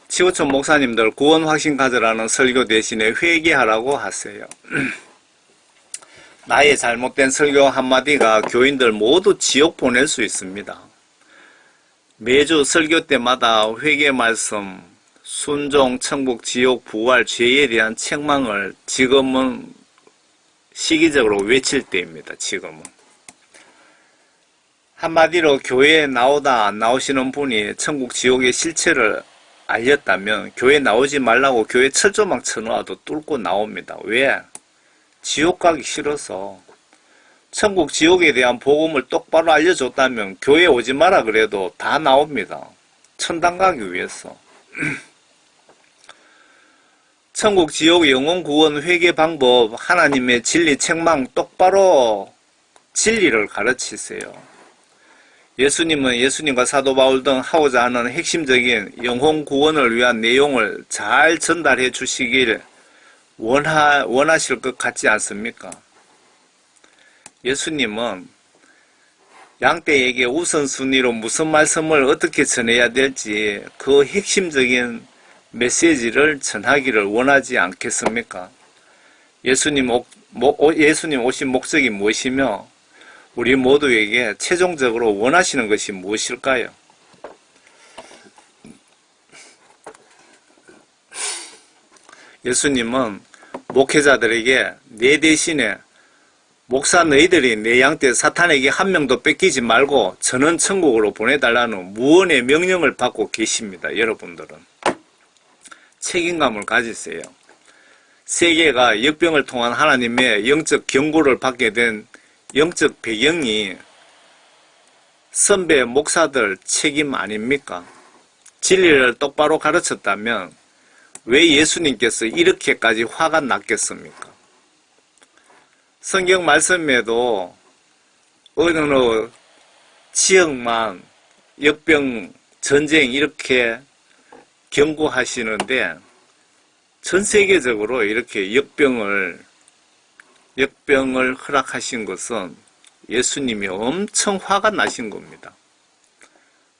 치우천 목사님들 구원 확신 가져라는 설교 대신에 회개하라고 하세요. 나의 잘못된 설교 한마디가 교인들 모두 지옥 보낼 수 있습니다. 매주 설교 때마다 회개 말씀, 순종, 천국, 지옥, 부활, 죄에 대한 책망을 지금은 시기적으로 외칠 때입니다. 지금은. 한마디로 교회에 나오다 안 나오시는 분이 천국, 지옥의 실체를 알렸다면 교회 나오지 말라고 교회 철조망 쳐놓아도 뚫고 나옵니다. 왜? 지옥 가기 싫어서. 천국, 지옥에 대한 복음을 똑바로 알려줬다면 교회 오지 마라 그래도 다 나옵니다. 천당 가기 위해서. 천국, 지옥, 영혼 구원, 회개 방법, 하나님의 진리 책망 똑바로 진리를 가르치세요. 예수님은 예수님과 사도 바울 등 하고자 하는 핵심적인 영혼 구원을 위한 내용을 잘 전달해 주시길 원하실 것 같지 않습니까? 예수님은 양떼에게 우선순위로 무슨 말씀을 어떻게 전해야 될지 그 핵심적인 메시지를 전하기를 원하지 않겠습니까? 예수님 오신 목적이 무엇이며 우리 모두에게 최종적으로 원하시는 것이 무엇일까요? 예수님은 목회자들에게 내 대신에 목사 너희들이 내 양떼 사탄에게 한 명도 뺏기지 말고 전원 천국으로 보내달라는 무언의 명령을 받고 계십니다. 여러분들은 책임감을 가지세요. 세계가 역병을 통한 하나님의 영적 경고를 받게 된 영적 배경이 선배 목사들 책임 아닙니까? 진리를 똑바로 가르쳤다면 왜 예수님께서 이렇게까지 화가 났겠습니까? 성경 말씀에도 어느 지역만 역병, 전쟁 이렇게 경고하시는데 전 세계적으로 이렇게 역병을 허락하신 것은 예수님이 엄청 화가 나신 겁니다.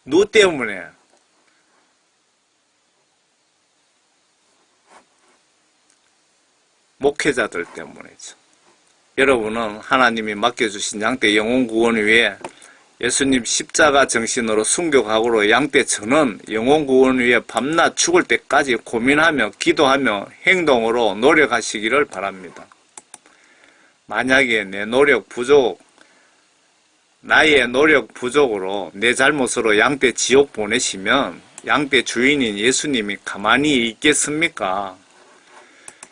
누구 때문에? 목회자들 때문이죠. 여러분은 하나님이 맡겨주신 양떼 영혼 구원을 위해 예수님 십자가 정신으로 순교각오로 양떼 전원 영혼 구원을 위해 밤낮 죽을 때까지 고민하며 기도하며 행동으로 노력하시기를 바랍니다. 만약에 나의 노력 부족으로 내 잘못으로 양떼 지옥 보내시면 양떼 주인인 예수님이 가만히 있겠습니까?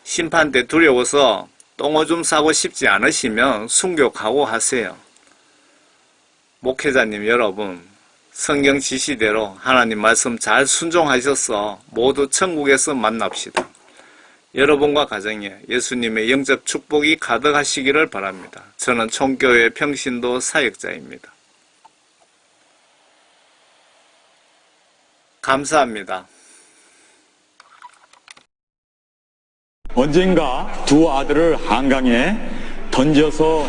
심판 때 두려워서 똥오줌 싸고 싶지 않으시면 순교 각오하세요. 목회자님 여러분, 성경 지시대로 하나님 말씀 잘 순종하셔서 모두 천국에서 만납시다. 여러분과 가정에 예수님의 영접 축복이 가득하시기를 바랍니다. 저는 총교회 평신도 사역자입니다. 감사합니다. 언젠가 두 아들을 한강에 던져서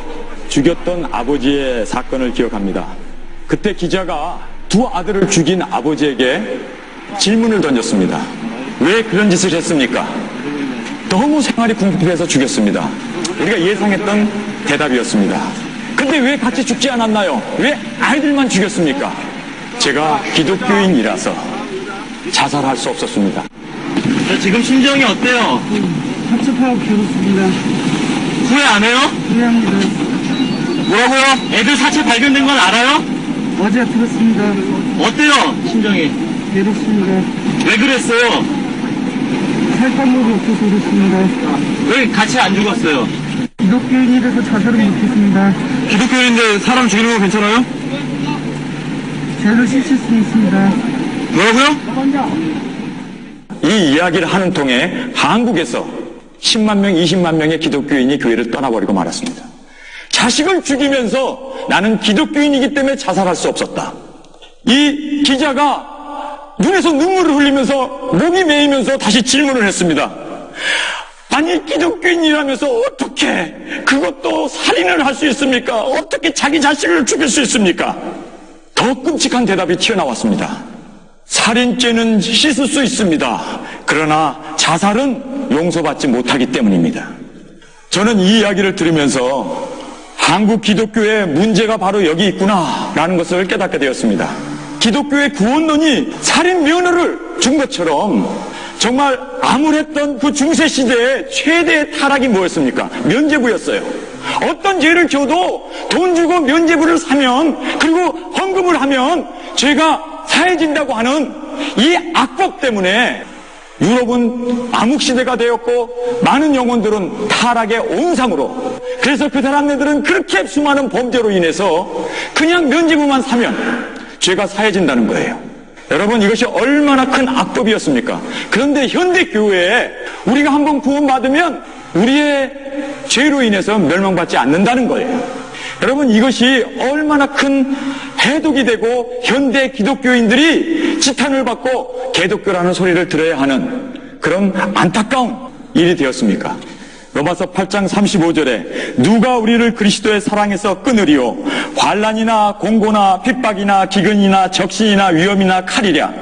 죽였던 아버지의 사건을 기억합니다. 그때 기자가 두 아들을 죽인 아버지에게 질문을 던졌습니다. 왜 그런 짓을 했습니까? 너무 생활이 궁핍해서 죽였습니다. 우리가 예상했던 대답이었습니다. 근데 왜 같이 죽지 않았나요? 왜 아이들만 죽였습니까? 제가 기독교인이라서 자살할 수 없었습니다. 지금 심정이 어때요? 답답하고 괴롭습니다. 후회 안 해요? 후회합니다. 뭐라고요? 애들 사체 발견된 건 알아요? 어제 들었습니다. 어때요? 심정이? 괴롭습니다. 왜 그랬어요? 살 방법이 없어서 그렇습니다. 왜 같이 안 죽었어요? 기독교인이라서 자살은 못했습니다. 기독교인인데 사람 죽이는 거 괜찮아요? 죄를 씻을 수 있습니다. 뭐라고요? 이 이야기를 하는 통에 한국에서 10만 명, 20만 명의 기독교인이 교회를 떠나버리고 말았습니다. 자식을 죽이면서 나는 기독교인이기 때문에 자살할 수 없었다. 이 기자가 눈에서 눈물을 흘리면서 목이 메이면서 다시 질문을 했습니다. 아니 기독교인이라면서 어떻게 그것도 살인을 할 수 있습니까? 어떻게 자기 자식을 죽일 수 있습니까? 더 끔찍한 대답이 튀어나왔습니다. 살인죄는 씻을 수 있습니다. 그러나 자살은 용서받지 못하기 때문입니다. 저는 이 이야기를 들으면서 한국 기독교의 문제가 바로 여기 있구나라는 것을 깨닫게 되었습니다. 기독교의 구원론이 살인 면허를 준 것처럼 정말 암울했던 그 중세시대의 최대의 타락이 뭐였습니까? 면죄부였어요. 어떤 죄를 져도 돈 주고 면죄부를 사면 그리고 헌금을 하면 죄가 사해진다고 하는 이 악법 때문에 유럽은 암흑시대가 되었고 많은 영혼들은 타락의 온상으로, 그래서 그 사람들은 그렇게 수많은 범죄로 인해서 그냥 면죄부만 사면 죄가 사해진다는 거예요. 여러분, 이것이 얼마나 큰 악법이었습니까? 그런데 현대교회에 우리가 한번 구원받으면 우리의 죄로 인해서 멸망받지 않는다는 거예요. 여러분, 이것이 얼마나 큰 해독이 되고 현대 기독교인들이 지탄을 받고 개독교라는 소리를 들어야 하는 그런 안타까운 일이 되었습니까? 로마서 8장 35절에 누가 우리를 그리스도의 사랑에서 끊으리요? 환난이나 공고나 핍박이나 기근이나 적신이나 위험이나 칼이랴.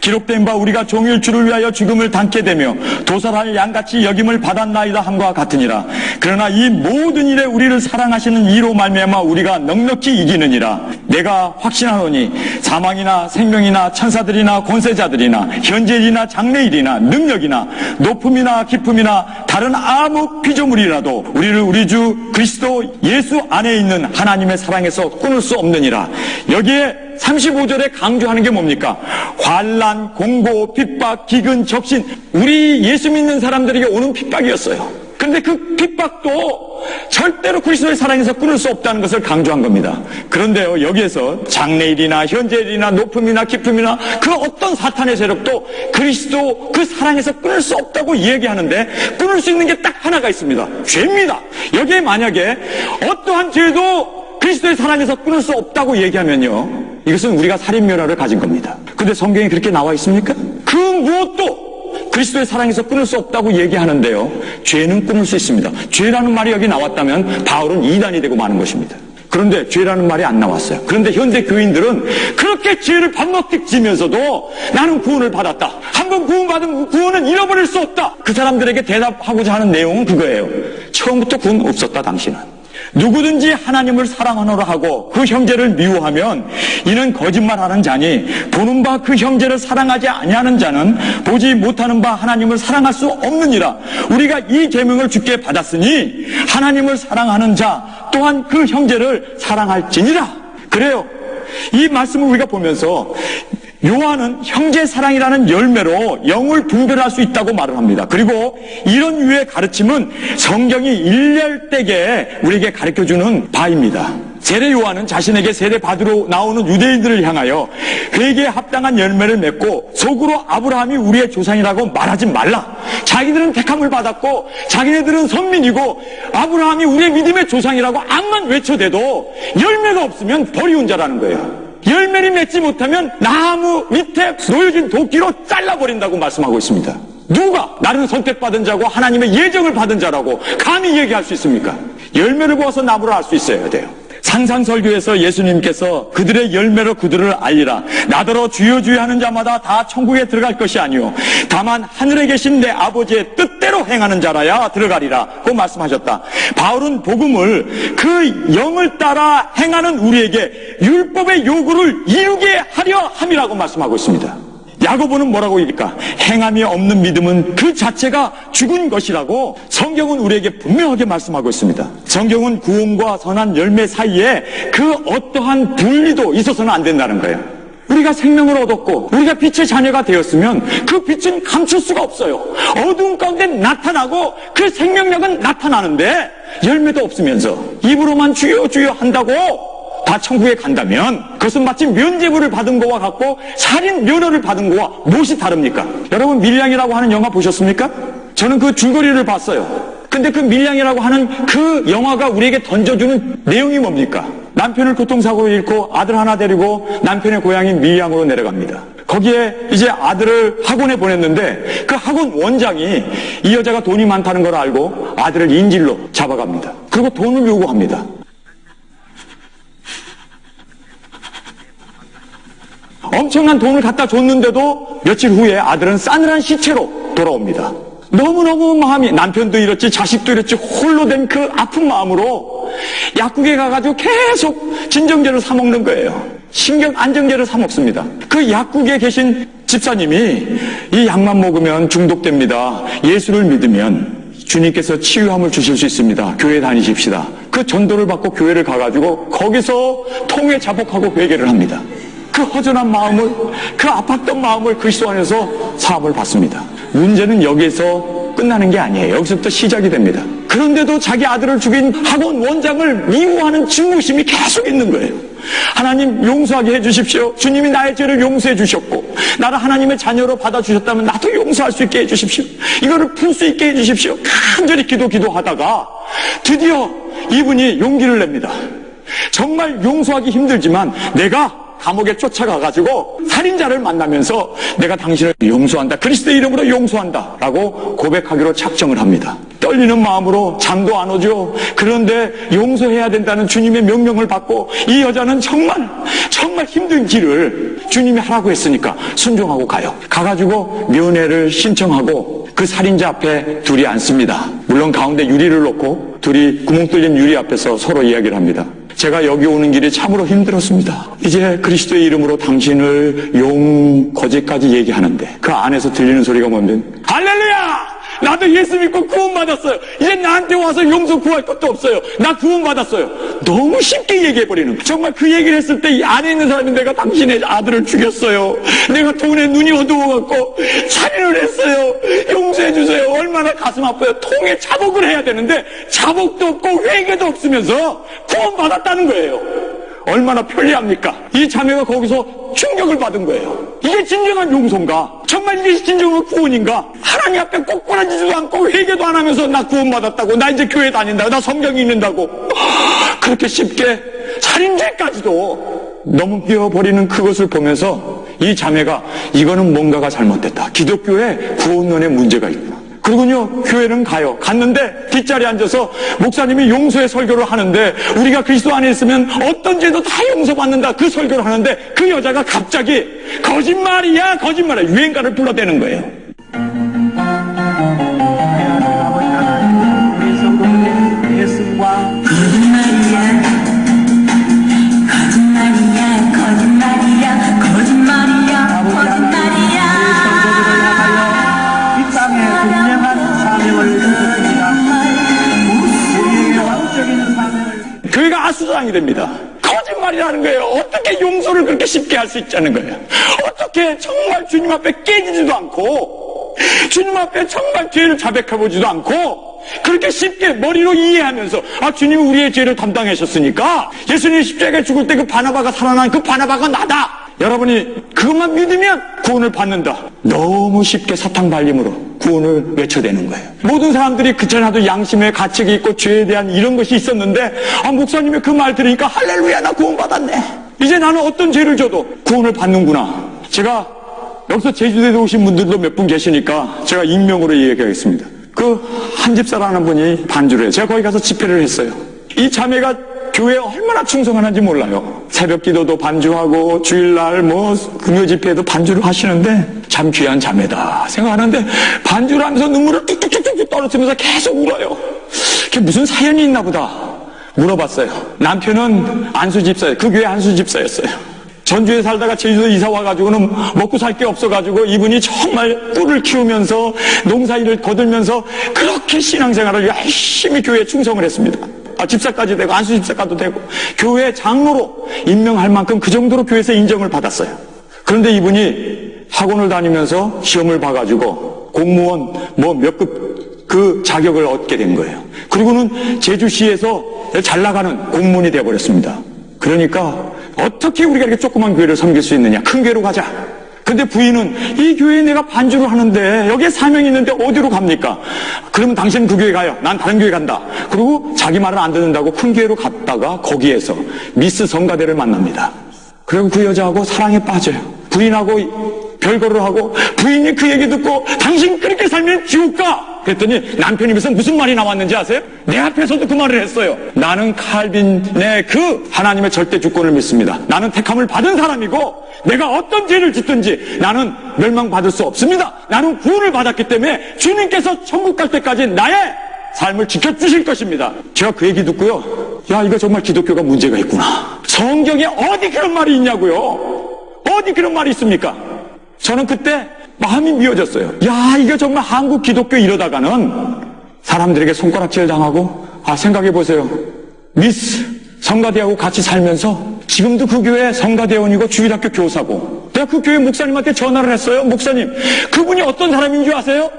기록된 바 우리가 종일 주를 위하여 죽음을 당케 되며 도살할 양같이 여김을 받았나이다 함과 같으니라. 그러나 이 모든 일에 우리를 사랑하시는 이로 말미암아 우리가 넉넉히 이기느니라. 내가 확신하노니 사망이나 생명이나 천사들이나 권세자들이나 현재일이나 장래일이나 능력이나 높음이나 깊음이나 다른 아무 피조물이라도 우리를 우리 주 그리스도 예수 안에 있는 하나님의 사랑에서 끊을 수 없느니라. 여기에 35절에 강조하는 게 뭡니까? 환난, 공고, 핍박, 기근, 적신, 우리 예수 믿는 사람들에게 오는 핍박이었어요. 근데 그 핍박도 절대로 그리스도의 사랑에서 끊을 수 없다는 것을 강조한 겁니다. 그런데요, 여기에서 장래일이나 현재일이나 높음이나 깊음이나 그 어떤 사탄의 세력도 그리스도 그 사랑에서 끊을 수 없다고 얘기하는데 끊을 수 있는 게 딱 하나가 있습니다. 죄입니다. 여기에 만약에 어떠한 죄도 그리스도의 사랑에서 끊을 수 없다고 얘기하면요, 이것은 우리가 살인면허를 가진 겁니다. 근데 성경에 그렇게 나와 있습니까? 그 무엇도 그리스도의 사랑에서 끊을 수 없다고 얘기하는데요, 죄는 끊을 수 있습니다. 죄라는 말이 여기 나왔다면 바울은 이단이 되고 마는 것입니다. 그런데 죄라는 말이 안 나왔어요. 그런데 현대 교인들은 그렇게 죄를 밥먹듯 지면서도 나는 구원을 받았다, 한번 구원받은 구원은 잃어버릴 수 없다, 그 사람들에게 대답하고자 하는 내용은 그거예요. 처음부터 구원 없었다. 당신은 누구든지 하나님을 사랑하노라 하고 그 형제를 미워하면 이는 거짓말하는 자니 보는 바 그 형제를 사랑하지 아니하는 자는 보지 못하는 바 하나님을 사랑할 수 없느니라. 우리가 이 계명을 주께 받았으니 하나님을 사랑하는 자 또한 그 형제를 사랑할지니라. 그래요. 이 말씀을 우리가 보면서 요한은 형제 사랑이라는 열매로 영을 분별할 수 있다고 말을 합니다. 그리고 이런 유의 가르침은 성경이 일렬되게 우리에게 가르쳐주는 바입니다. 세례 요한은 자신에게 세례 받으러 나오는 유대인들을 향하여 회개에 합당한 열매를 맺고 속으로 아브라함이 우리의 조상이라고 말하지 말라. 자기들은 택함을 받았고 자기네들은 선민이고 아브라함이 우리의 믿음의 조상이라고 암만 외쳐대도 열매가 없으면 버리운 자라는 거예요. 열매를 맺지 못하면 나무 밑에 놓여진 도끼로 잘라버린다고 말씀하고 있습니다. 누가 나는 선택받은 자고 하나님의 예정을 받은 자라고 감히 얘기할 수 있습니까? 열매를 보아서 나무를 알 수 있어야 돼요. 상상설교에서 예수님께서 그들의 열매로 그들을 알리라. 나더러 주여 주여 하는 자마다 다 천국에 들어갈 것이 아니요 다만 하늘에 계신 내 아버지의 뜻대로 행하는 자라야 들어가리라 고 말씀하셨다. 바울은 복음을 그 영을 따라 행하는 우리에게 율법의 요구를 이루게 하려 함이라고 말씀하고 있습니다. 야고보는 뭐라고 얘기할까? 행함이 없는 믿음은 그 자체가 죽은 것이라고 성경은 우리에게 분명하게 말씀하고 있습니다. 성경은 구원과 선한 열매 사이에 그 어떠한 분리도 있어서는 안 된다는 거예요. 우리가 생명을 얻었고 우리가 빛의 자녀가 되었으면 그 빛은 감출 수가 없어요. 어두운 가운데 나타나고 그 생명력은 나타나는데 열매도 없으면서 입으로만 주여 주여 한다고 다 천국에 간다면 그것은 마치 면죄부를 받은 것과 같고 살인 면허를 받은 것과 무엇이 다릅니까? 여러분, 밀양이라고 하는 영화 보셨습니까? 저는 그 줄거리를 봤어요. 근데 그 밀양이라고 하는 그 영화가 우리에게 던져주는 내용이 뭡니까? 남편을 교통사고로 잃고 아들 하나 데리고 남편의 고향인 밀양으로 내려갑니다. 거기에 이제 아들을 학원에 보냈는데 그 학원 원장이 이 여자가 돈이 많다는 걸 알고 아들을 인질로 잡아갑니다. 그리고 돈을 요구합니다. 엄청난 돈을 갖다 줬는데도 며칠 후에 아들은 싸늘한 시체로 돌아옵니다. 너무너무 마음이, 남편도 이렇지 자식도 이렇지 홀로 된 그 아픈 마음으로 약국에 가가지고 계속 진정제를 사 먹는 거예요. 신경 안정제를 사 먹습니다. 그 약국에 계신 집사님이 이 약만 먹으면 중독됩니다. 예수를 믿으면 주님께서 치유함을 주실 수 있습니다. 교회 다니십시다. 그 전도를 받고 교회를 가가지고 거기서 통회 자복하고 회개를 합니다. 그 허전한 마음을, 그 아팠던 마음을 그리스도 안에서 사함을 받습니다. 문제는 여기에서 끝나는 게 아니에요. 여기서부터 시작이 됩니다. 그런데도 자기 아들을 죽인 학원 원장을 미워하는 증오심이 계속 있는 거예요. 하나님 용서하게 해주십시오. 주님이 나의 죄를 용서해 주셨고 나를 하나님의 자녀로 받아주셨다면 나도 용서할 수 있게 해주십시오. 이거를 풀 수 있게 해주십시오. 간절히 기도하다가 드디어 이분이 용기를 냅니다. 정말 용서하기 힘들지만 내가 감옥에 쫓아가가지고 살인자를 만나면서 내가 당신을 용서한다. 그리스도의 이름으로 용서한다. 라고 고백하기로 작정을 합니다. 떨리는 마음으로 잠도 안 오죠. 그런데 용서해야 된다는 주님의 명령을 받고 이 여자는 정말 힘든 길을 주님이 하라고 했으니까 순종하고 가요. 가가지고 면회를 신청하고 그 살인자 앞에 둘이 앉습니다. 물론 가운데 유리를 놓고 둘이 구멍 뚫린 유리 앞에서 서로 이야기를 합니다. 제가 여기 오는 길이 참으로 힘들었습니다. 이제 그리스도의 이름으로 당신을 거제까지 얘기하는데 그 안에서 들리는 소리가 뭔지 할렐루야! 나도 예수 믿고 구원받았어요. 이제 나한테 와서 용서 구할 것도 없어요. 나 구원받았어요. 너무 쉽게 얘기해버리는 거예요. 정말 그 얘기를 했을 때 이 안에 있는 사람이 내가 당신의 아들을 죽였어요. 내가 돈에 눈이 어두워갖고 살인을 했어요. 용서해주세요. 얼마나 가슴 아파요. 통에 자복을 해야 되는데 자복도 없고 회개도 없으면서 구원받았다는 거예요. 얼마나 편리합니까? 이 자매가 거기서 충격을 받은 거예요. 이게 진정한 용서인가? 정말 이게 진정한 구원인가? 하나님 앞에 꼬꾸라지지도 않고 회개도 안 하면서 나 구원받았다고, 나 이제 교회 다닌다고, 나 성경 읽는다고, 그렇게 쉽게 살인죄까지도 넘겨버리는 그것을 보면서 이 자매가 이거는 뭔가가 잘못됐다. 기독교에 구원론에 문제가 있구나. 그리고요, 교회는 가요. 갔는데 뒷자리에 앉아서 목사님이 용서의 설교를 하는데 우리가 그리스도 안에 있으면 어떤 죄도 다 용서받는다. 그 설교를 하는데 그 여자가 갑자기 거짓말이야, 거짓말이야. 유행가를 불러대는 거예요. 교회가 아수장이 됩니다. 거짓말이라는 거예요. 어떻게 용서를 그렇게 쉽게 할 수 있자는 거예요. 어떻게 정말 주님 앞에 깨지지도 않고 주님 앞에 정말 죄를 자백해보지도 않고 그렇게 쉽게 머리로 이해하면서 주님이 우리의 죄를 담당하셨으니까 예수님이 십자가에 죽을 때 그 바나바가 살아난 그 바나바가 나다. 여러분이 그것만 믿으면 구원을 받는다. 너무 쉽게 사탕발림으로 구원을 외쳐대는 거예요. 모든 사람들이 그전에도 양심의 가책이 있고 죄에 대한 이런 것이 있었는데 목사님의 그 말 들으니까 할렐루야, 나 구원받았네. 이제 나는 어떤 죄를 져도 구원을 받는구나. 제가 여기서 제주도에 오신 분들도 몇 분 계시니까 제가 익명으로 얘기하겠습니다. 그 한 집사라는 분이 반주를 해요. 제가 거기 가서 집회를 했어요. 이 자매가 교회에 얼마나 충성하는지 몰라요. 새벽 기도도 반주하고 주일날 금요 집회에도 반주를 하시는데 참 귀한 자매다 생각하는데 반주를 하면서 눈물을 뚝뚝뚝뚝 떨어뜨리면서 계속 울어요. 그게 무슨 사연이 있나 보다 물어봤어요. 남편은 안수집사예요. 그 교회 안수집사였어요. 전주에 살다가 제주도 이사 와가지고는 먹고 살 게 없어가지고 이분이 정말 꿀을 키우면서 농사일을 거들면서 그렇게 신앙생활을 열심히 교회에 충성을 했습니다. 집사까지 되고 안수집사까지도 되고 교회 장로로 임명할 만큼 그 정도로 교회에서 인정을 받았어요. 그런데 이분이 학원을 다니면서 시험을 봐가지고 공무원 몇 급 그 자격을 얻게 된 거예요. 그리고는 제주시에서 잘 나가는 공무원이 되어버렸습니다. 그러니까 어떻게 우리가 이렇게 조그만 교회를 섬길 수 있느냐, 큰 교회로 가자. 근데 부인은 이 교회에 내가 반주를 하는데 여기에 사명이 있는데 어디로 갑니까? 그러면 당신은 그 교회 가요. 난 다른 교회 간다. 그리고 자기 말을 안 듣는다고 큰 교회로 갔다가 거기에서 미스 성가대를 만납니다. 그리고 그 여자하고 사랑에 빠져요. 부인하고 별거를 하고 부인이 그 얘기 듣고 당신 그렇게 살면 지옥 가! 그랬더니 남편 입에서 무슨 말이 나왔는지 아세요? 내 앞에서도 그 말을 했어요. 나는 칼빈의 그 하나님의 절대 주권을 믿습니다. 나는 택함을 받은 사람이고 내가 어떤 죄를 짓든지 나는 멸망받을 수 없습니다. 나는 구원을 받았기 때문에 주님께서 천국 갈 때까지 나의 삶을 지켜주실 것입니다. 제가 그 얘기 듣고요. 야, 이거 정말 기독교가 문제가 있구나. 성경에 어디 그런 말이 있냐고요. 어디 그런 말이 있습니까? 저는 그때 마음이 미어졌어요. 야, 이게 정말 한국 기독교 이러다가는 사람들에게 손가락질 당하고 생각해보세요. 미스 성가대하고 같이 살면서 지금도 그 교회 성가대원이고 주일학교 교사고 내가 그 교회 목사님한테 전화를 했어요. 목사님, 그분이 어떤 사람인 줄 아세요?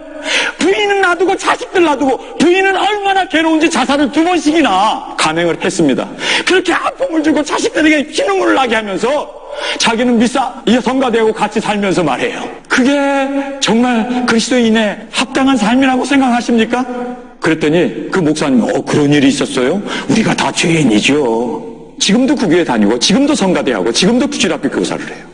부인은 놔두고 자식들 놔두고 부인은 얼마나 괴로운지 자살을 2번씩이나 감행을 했습니다. 그렇게 아픔을 주고 자식들에게 피눈물을 나게 하면서 자기는 이 성가대하고 같이 살면서 말해요. 그게 정말 그리스도인의 합당한 삶이라고 생각하십니까? 그랬더니 그 목사님이 그런 일이 있었어요? 우리가 다 죄인이죠. 지금도 그 교회 다니고 지금도 성가대하고 지금도 주일학교 교사를 해요.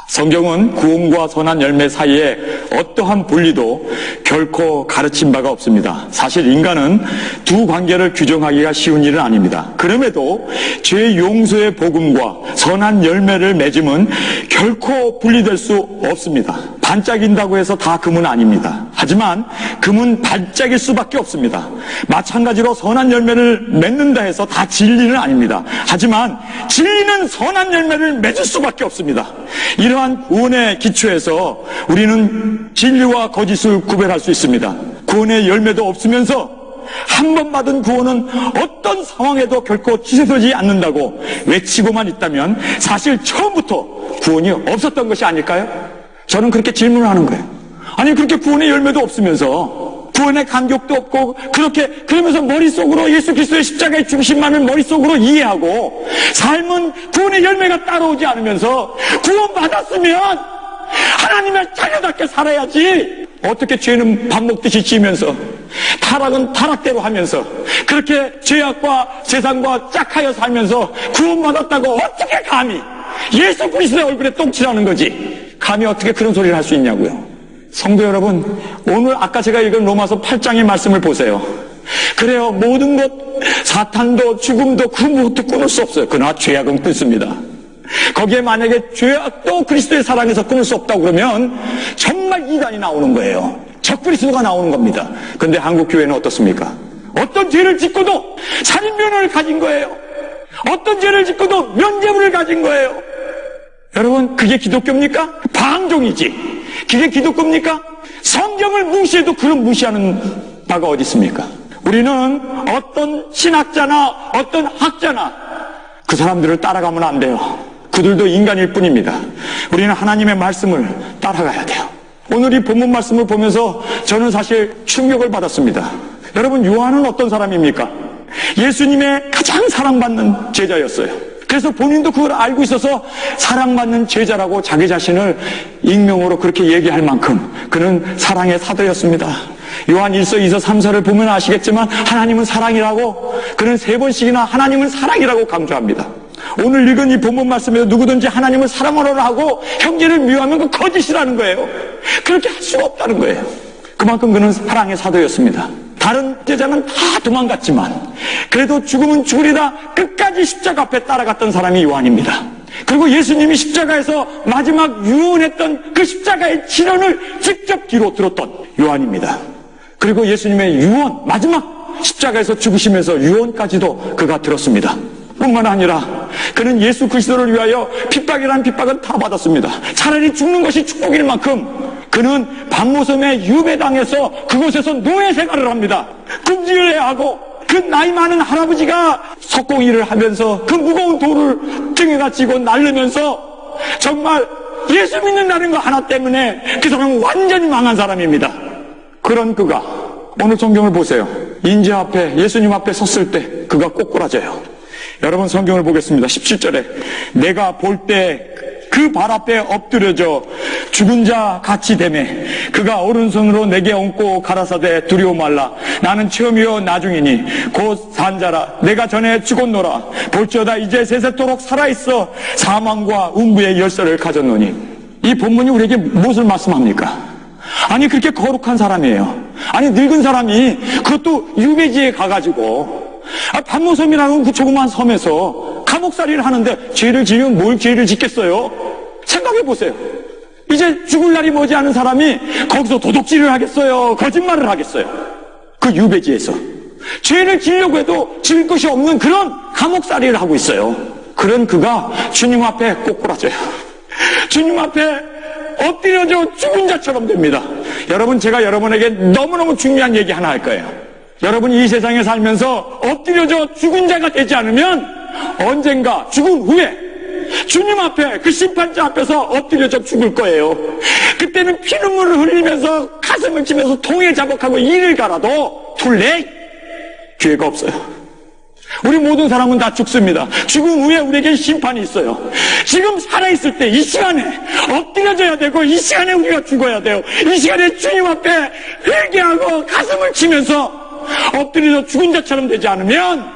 성경은 구원과 선한 열매 사이에 어떠한 분리도 결코 가르친 바가 없습니다. 사실 인간은 두 관계를 규정하기가 쉬운 일은 아닙니다. 그럼에도 죄 용서의 복음과 선한 열매를 맺음은 결코 분리될 수 없습니다. 반짝인다고 해서 다 금은 아닙니다. 하지만 금은 반짝일 수밖에 없습니다. 마찬가지로 선한 열매를 맺는다 해서 다 진리는 아닙니다. 하지만 진리는 선한 열매를 맺을 수밖에 없습니다. 이러한 구원의 기초에서 우리는 진리와 거짓을 구별할 수 있습니다. 구원의 열매도 없으면서 한 번 받은 구원은 어떤 상황에도 결코 취소되지 않는다고 외치고만 있다면 사실 처음부터 구원이 없었던 것이 아닐까요? 저는 그렇게 질문을 하는 거예요. 아니 그렇게 구원의 열매도 없으면서 구원의 감격도 없고 그러면서 머릿속으로 예수 그리스도의 십자가의 중심만을 머릿속으로 이해하고 삶은 구원의 열매가 따라오지 않으면서 구원받았으면 하나님의 자녀답게 살아야지. 어떻게 죄는 밥 먹듯이 지면서 타락은 타락대로 하면서 그렇게 죄악과 세상과 짝하여 살면서 구원받았다고 어떻게 감히 예수 그리스도의 얼굴에 똥칠하는 거지. 감히 어떻게 그런 소리를 할 수 있냐고요. 성도 여러분, 오늘 아까 제가 읽은 로마서 8장의 말씀을 보세요. 그래요, 모든 것, 사탄도 죽음도 그 무엇도 끊을 수 없어요. 그러나 죄악은 끊습니다. 거기에 만약에 죄악도 그리스도의 사랑에서 끊을 수 없다고 그러면 정말 이단이 나오는 거예요. 적그리스도가 나오는 겁니다. 그런데 한국 교회는 어떻습니까? 어떤 죄를 짓고도 살인면허를 가진 거예요. 어떤 죄를 짓고도 면죄부를 가진 거예요. 여러분, 그게 기독교입니까? 방종이지. 그게 기독교입니까? 성경을 무시해도 그런 무시하는 바가 어디 있습니까? 우리는 어떤 신학자나 어떤 학자나 그 사람들을 따라가면 안 돼요. 그들도 인간일 뿐입니다. 우리는 하나님의 말씀을 따라가야 돼요. 오늘 이 본문 말씀을 보면서 저는 사실 충격을 받았습니다. 여러분, 요한은 어떤 사람입니까? 예수님의 가장 사랑받는 제자였어요. 그래서 본인도 그걸 알고 있어서 사랑받는 제자라고 자기 자신을 익명으로 그렇게 얘기할 만큼 그는 사랑의 사도였습니다. 요한 1서, 2서, 3서를 보면 아시겠지만 하나님은 사랑이라고, 그는 3번씩이나 하나님은 사랑이라고 강조합니다. 오늘 읽은 이 본문 말씀에서 누구든지 하나님을 사랑하라 하고 형제를 미워하면 그 거짓이라는 거예요. 그렇게 할 수가 없다는 거예요. 그만큼 그는 사랑의 사도였습니다. 다른 제자는 다 도망갔지만 그래도 죽으면 죽으리다 끝까지 십자가 앞에 따라갔던 사람이 요한입니다. 그리고 예수님이 십자가에서 마지막 유언했던 그 십자가의 진언을 직접 귀로 들었던 요한입니다. 그리고 예수님의 유언, 마지막 십자가에서 죽으시면서 유언까지도 그가 들었습니다. 뿐만 아니라 그는 예수 그리스도를 위하여 핍박이라는 핍박은 다 받았습니다. 차라리 죽는 것이 축복일 만큼 그는 반모섬의 유배당에서 그곳에서 노예 생활을 합니다. 금지를 해야 하고 그 나이 많은 할아버지가 석공일을 하면서 그 무거운 돌을 등에다 지고 날르면서 정말 예수 믿는다는 거 하나 때문에 그 사람은 완전히 망한 사람입니다. 그런 그가 오늘 성경을 보세요. 인재 앞에, 예수님 앞에 섰을 때 그가 꼬꾸라져요. 여러분, 성경을 보겠습니다. 17절에 내가 볼 때 그 발 앞에 엎드려져 죽은 자 같이 되매 그가 오른손으로 내게 얹고 가라사대 두려워 말라. 나는 처음이요 나중이니 곧 산자라. 내가 전에 죽었노라. 볼지어다 이제 세세토록 살아있어 사망과 음부의 열쇠를 가졌노니. 이 본문이 우리에게 무엇을 말씀합니까? 아니, 그렇게 거룩한 사람이에요. 아니, 늙은 사람이 그것도 유배지에 가가지고 반모섬이라는 그 조그만 섬에서 감옥살이를 하는데 죄를 지으면 뭘 죄를 짓겠어요? 생각해 보세요. 이제 죽을 날이 머지않은 사람이 거기서 도둑질을 하겠어요? 거짓말을 하겠어요? 그 유배지에서 죄를 지으려고 해도 지을 것이 없는 그런 감옥살이를 하고 있어요. 그런 그가 주님 앞에 꼬꾸라져요. 주님 앞에 엎드려져 죽은 자처럼 됩니다. 여러분, 제가 여러분에게 너무너무 중요한 얘기 하나 할 거예요. 여러분이 이 세상에 살면서 엎드려져 죽은 자가 되지 않으면 언젠가 죽은 후에 주님 앞에, 그 심판자 앞에서 엎드려져 죽을 거예요. 그때는 피눈물을 흘리면서 가슴을 치면서 통에 자복하고 이를 갈아도 툴레이 기회가 없어요. 우리 모든 사람은 다 죽습니다. 죽은 후에 우리에게 심판이 있어요. 지금 살아있을 때 이 시간에 엎드려져야 되고 이 시간에 우리가 죽어야 돼요. 이 시간에 주님 앞에 회개하고 가슴을 치면서 엎드려져 죽은 자처럼 되지 않으면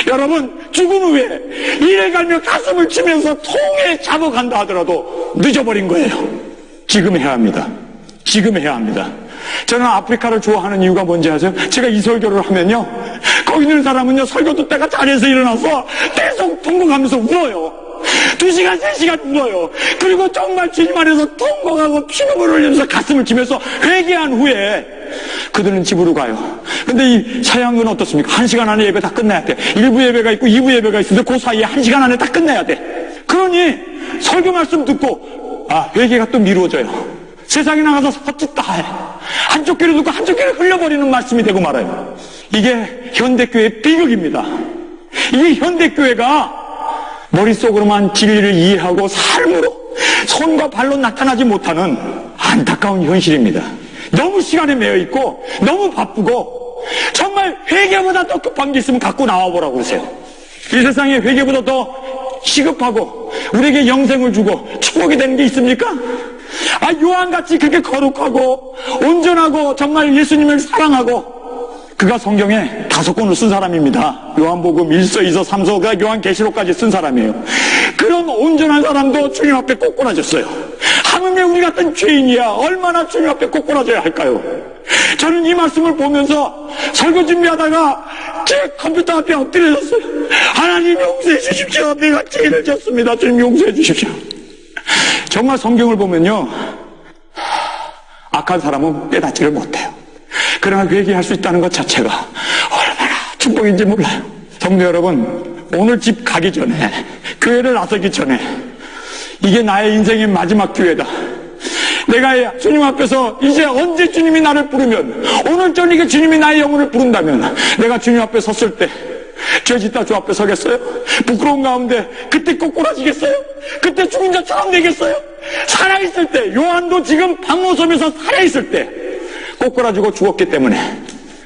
여러분, 죽은 후에 이래 갈며 가슴을 치면서 통에 잡아간다 하더라도 늦어버린 거예요. 지금 해야 합니다. 지금 해야 합니다. 저는 아프리카를 좋아하는 이유가 뭔지 아세요? 제가 이 설교를 하면요, 거기 있는 사람은요, 설교 듣다가 자리에서 일어나서 계속 통곡하면서 울어요. 2시간, 3시간 울어요. 그리고 정말 주님 안에서 통곡하고 피눈물 흘리면서 가슴을 치면서 회개한 후에 그들은 집으로 가요. 근데 이 서양은 어떻습니까? 1시간 안에 예배 다 끝내야 돼. 1부 예배가 있고 2부 예배가 있는데 그 사이에 1시간 안에 다 끝내야 돼. 그러니 설교 말씀 듣고 회개가 또 미루어져요. 세상에 나가서 헛짓다 해. 한쪽 귀를 듣고 한쪽 귀를 흘려버리는 말씀이 되고 말아요. 이게 현대교회의 비극입니다. 이게 현대교회가 머릿속으로만 진리를 이해하고 삶으로 손과 발로 나타나지 못하는 안타까운 현실입니다. 너무 시간에 매여 있고 너무 바쁘고 정말 회개보다 더 급한 게 있으면 갖고 나와보라고 그러세요. 이 세상에 회개보다 더 시급하고 우리에게 영생을 주고 축복이 되는 게 있습니까? 요한같이 그렇게 거룩하고 온전하고 정말 예수님을 사랑하고 그가 성경에 5권을 쓴 사람입니다. 요한복음 1서, 2서, 3서가 요한계시록까지 쓴 사람이에요. 그런 온전한 사람도 주님 앞에 꼬꾸라졌어요. 하물며 우리 같은 죄인이야 얼마나 주님 앞에 꼬꾸라져야 할까요? 저는 이 말씀을 보면서 설교 준비하다가 제 컴퓨터 앞에 엎드려졌어요. 하나님 용서해 주십시오. 내가 죄를 졌습니다. 주님 용서해 주십시오. 정말 성경을 보면요, 악한 사람은 깨닫지를 못해요. 그러나 회개할 수 있다는 것 자체가 얼마나 축복인지 몰라요. 성도 여러분, 오늘 집 가기 전에, 교회를 나서기 전에 이게 나의 인생의 마지막 기회다. 내가 주님 앞에서 이제 언제 주님이 나를 부르면, 오늘 저녁에 주님이 나의 영혼을 부른다면 내가 주님 앞에 섰을 때 죄 짓다 주 앞에 서겠어요? 부끄러운 가운데 그때 꼬꾸라지겠어요? 그때 죽은 자처럼 되겠어요? 살아있을 때, 요한도 지금 박모섬에서 살아있을 때 꼬꾸라지고 죽었기 때문에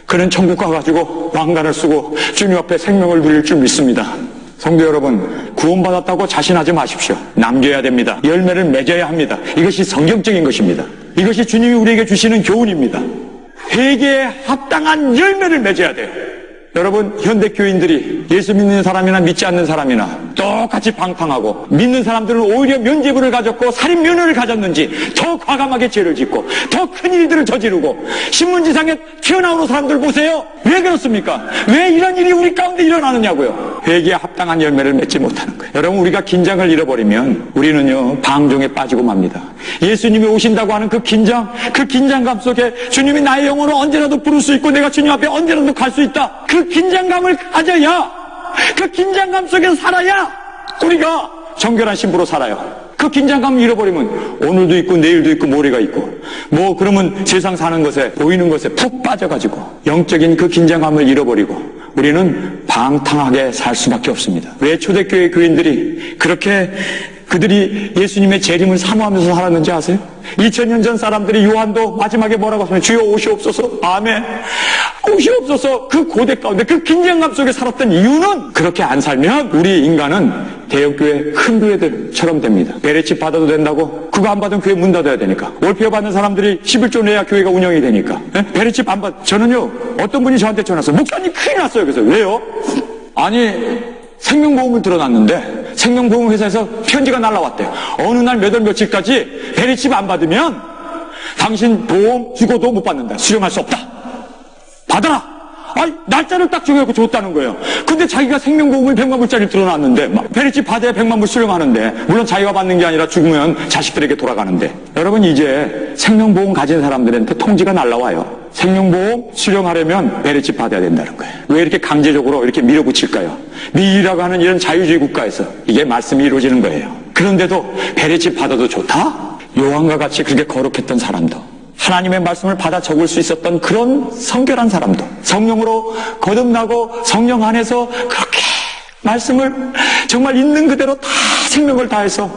그는 천국 가가지고 왕관을 쓰고 주님 앞에 생명을 누릴 줄 믿습니다. 성도 여러분, 구원받았다고 자신하지 마십시오. 남겨야 됩니다. 열매를 맺어야 합니다. 이것이 성경적인 것입니다. 이것이 주님이 우리에게 주시는 교훈입니다. 회개에 합당한 열매를 맺어야 돼요. 여러분, 현대 교인들이 예수 믿는 사람이나 믿지 않는 사람이나 똑같이 방탕하고, 믿는 사람들은 오히려 면죄부를 가졌고 살인 면허를 가졌는지 더 과감하게 죄를 짓고 더 큰 일들을 저지르고 신문지상에 튀어나오는 사람들 보세요. 왜 그렇습니까? 왜 이런 일이 우리 가운데 일어나느냐고요. 회개에 합당한 열매를 맺지 못하는 거예요. 여러분, 우리가 긴장을 잃어버리면 우리는요, 방종에 빠지고 맙니다. 예수님이 오신다고 하는 그 긴장감 속에 주님이 나의 영혼을 언제라도 부를 수 있고 내가 주님 앞에 언제라도 갈 수 있다, 그 긴장감을 가져야, 그 긴장감 속에서 살아야 우리가 정결한 신부로 살아요. 그 긴장감을 잃어버리면 오늘도 있고 내일도 있고 모레가 있고 그러면 세상 사는 것에, 보이는 것에 푹 빠져가지고 영적인 그 긴장감을 잃어버리고 우리는 방탕하게 살 수밖에 없습니다. 왜 초대교회 교인들이 그렇게 그들이 예수님의 재림을 사모하면서 살았는지 아세요? 2000년 전 사람들이, 요한도 마지막에 뭐라고 하면 주여 오시옵소서, 아멘, 오시옵소서, 그 고대 가운데 그 긴장감 속에 살았던 이유는, 그렇게 안 살면 우리 인간은 대형교회 큰 교회들처럼 됩니다. 베레칩 받아도 된다고? 그거 안 받으면 교회 문 닫아야 되니까. 월표 받는 사람들이 11조 내야 교회가 운영이 되니까. 베레칩 안 받. 저는요, 어떤 분이 저한테 전화 왔어요. 목사님 큰일 났어요. 그래서 왜요? 아니, 생명보험을 들어놨는데 생명보험 회사에서 편지가 날라왔대요. 어느 날 몇 월 며칠까지 베리칩 안 받으면 당신 보험 죽어도 못 받는다. 수령할 수 없다. 받아라. 날짜를 딱 정해갖고 줬다는 거예요. 근데 자기가 생명보험을 100만 불짜리 들어놨는데 베리칩 받아야 100만 불 수령하는데, 물론 자기가 받는 게 아니라 죽으면 자식들에게 돌아가는데, 여러분, 이제 생명보험 가진 사람들한테 통지가 날라와요. 생명보험 수령하려면 베리칩 받아야 된다는 거예요. 왜 이렇게 강제적으로 이렇게 밀어붙일까요? 미이라고 하는 이런 자유주의 국가에서 이게 말씀이 이루어지는 거예요. 그런데도 베리칩 받아도 좋다? 요한과 같이 그렇게 거룩했던 사람도, 하나님의 말씀을 받아 적을 수 있었던 그런 성결한 사람도, 성령으로 거듭나고 성령 안에서 그렇게 말씀을 정말 있는 그대로 다 생명을 다해서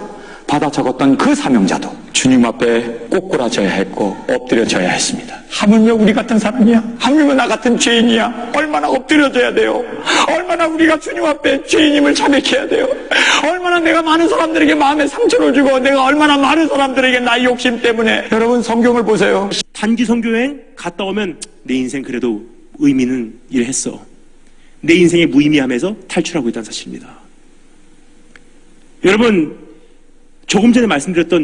받아 적었던 그 사명자도 주님 앞에 꼬꾸라져야 했고 엎드려져야 했습니다. 하물며 우리 같은 사람이야, 하물며 나 같은 죄인이야, 얼마나 엎드려져야 돼요. 얼마나 우리가 주님 앞에 죄인임을 자백해야 돼요. 얼마나 내가 많은 사람들에게 마음에 상처를 주고, 내가 얼마나 많은 사람들에게 나의 욕심 때문에. 여러분, 성경을 보세요. 단기 선교여행 갔다 오면 내 인생 그래도 의미는 이랬어. 내 인생의 무의미함에서 탈출하고 있다는 사실입니다. 여러분, 조금 전에 말씀드렸던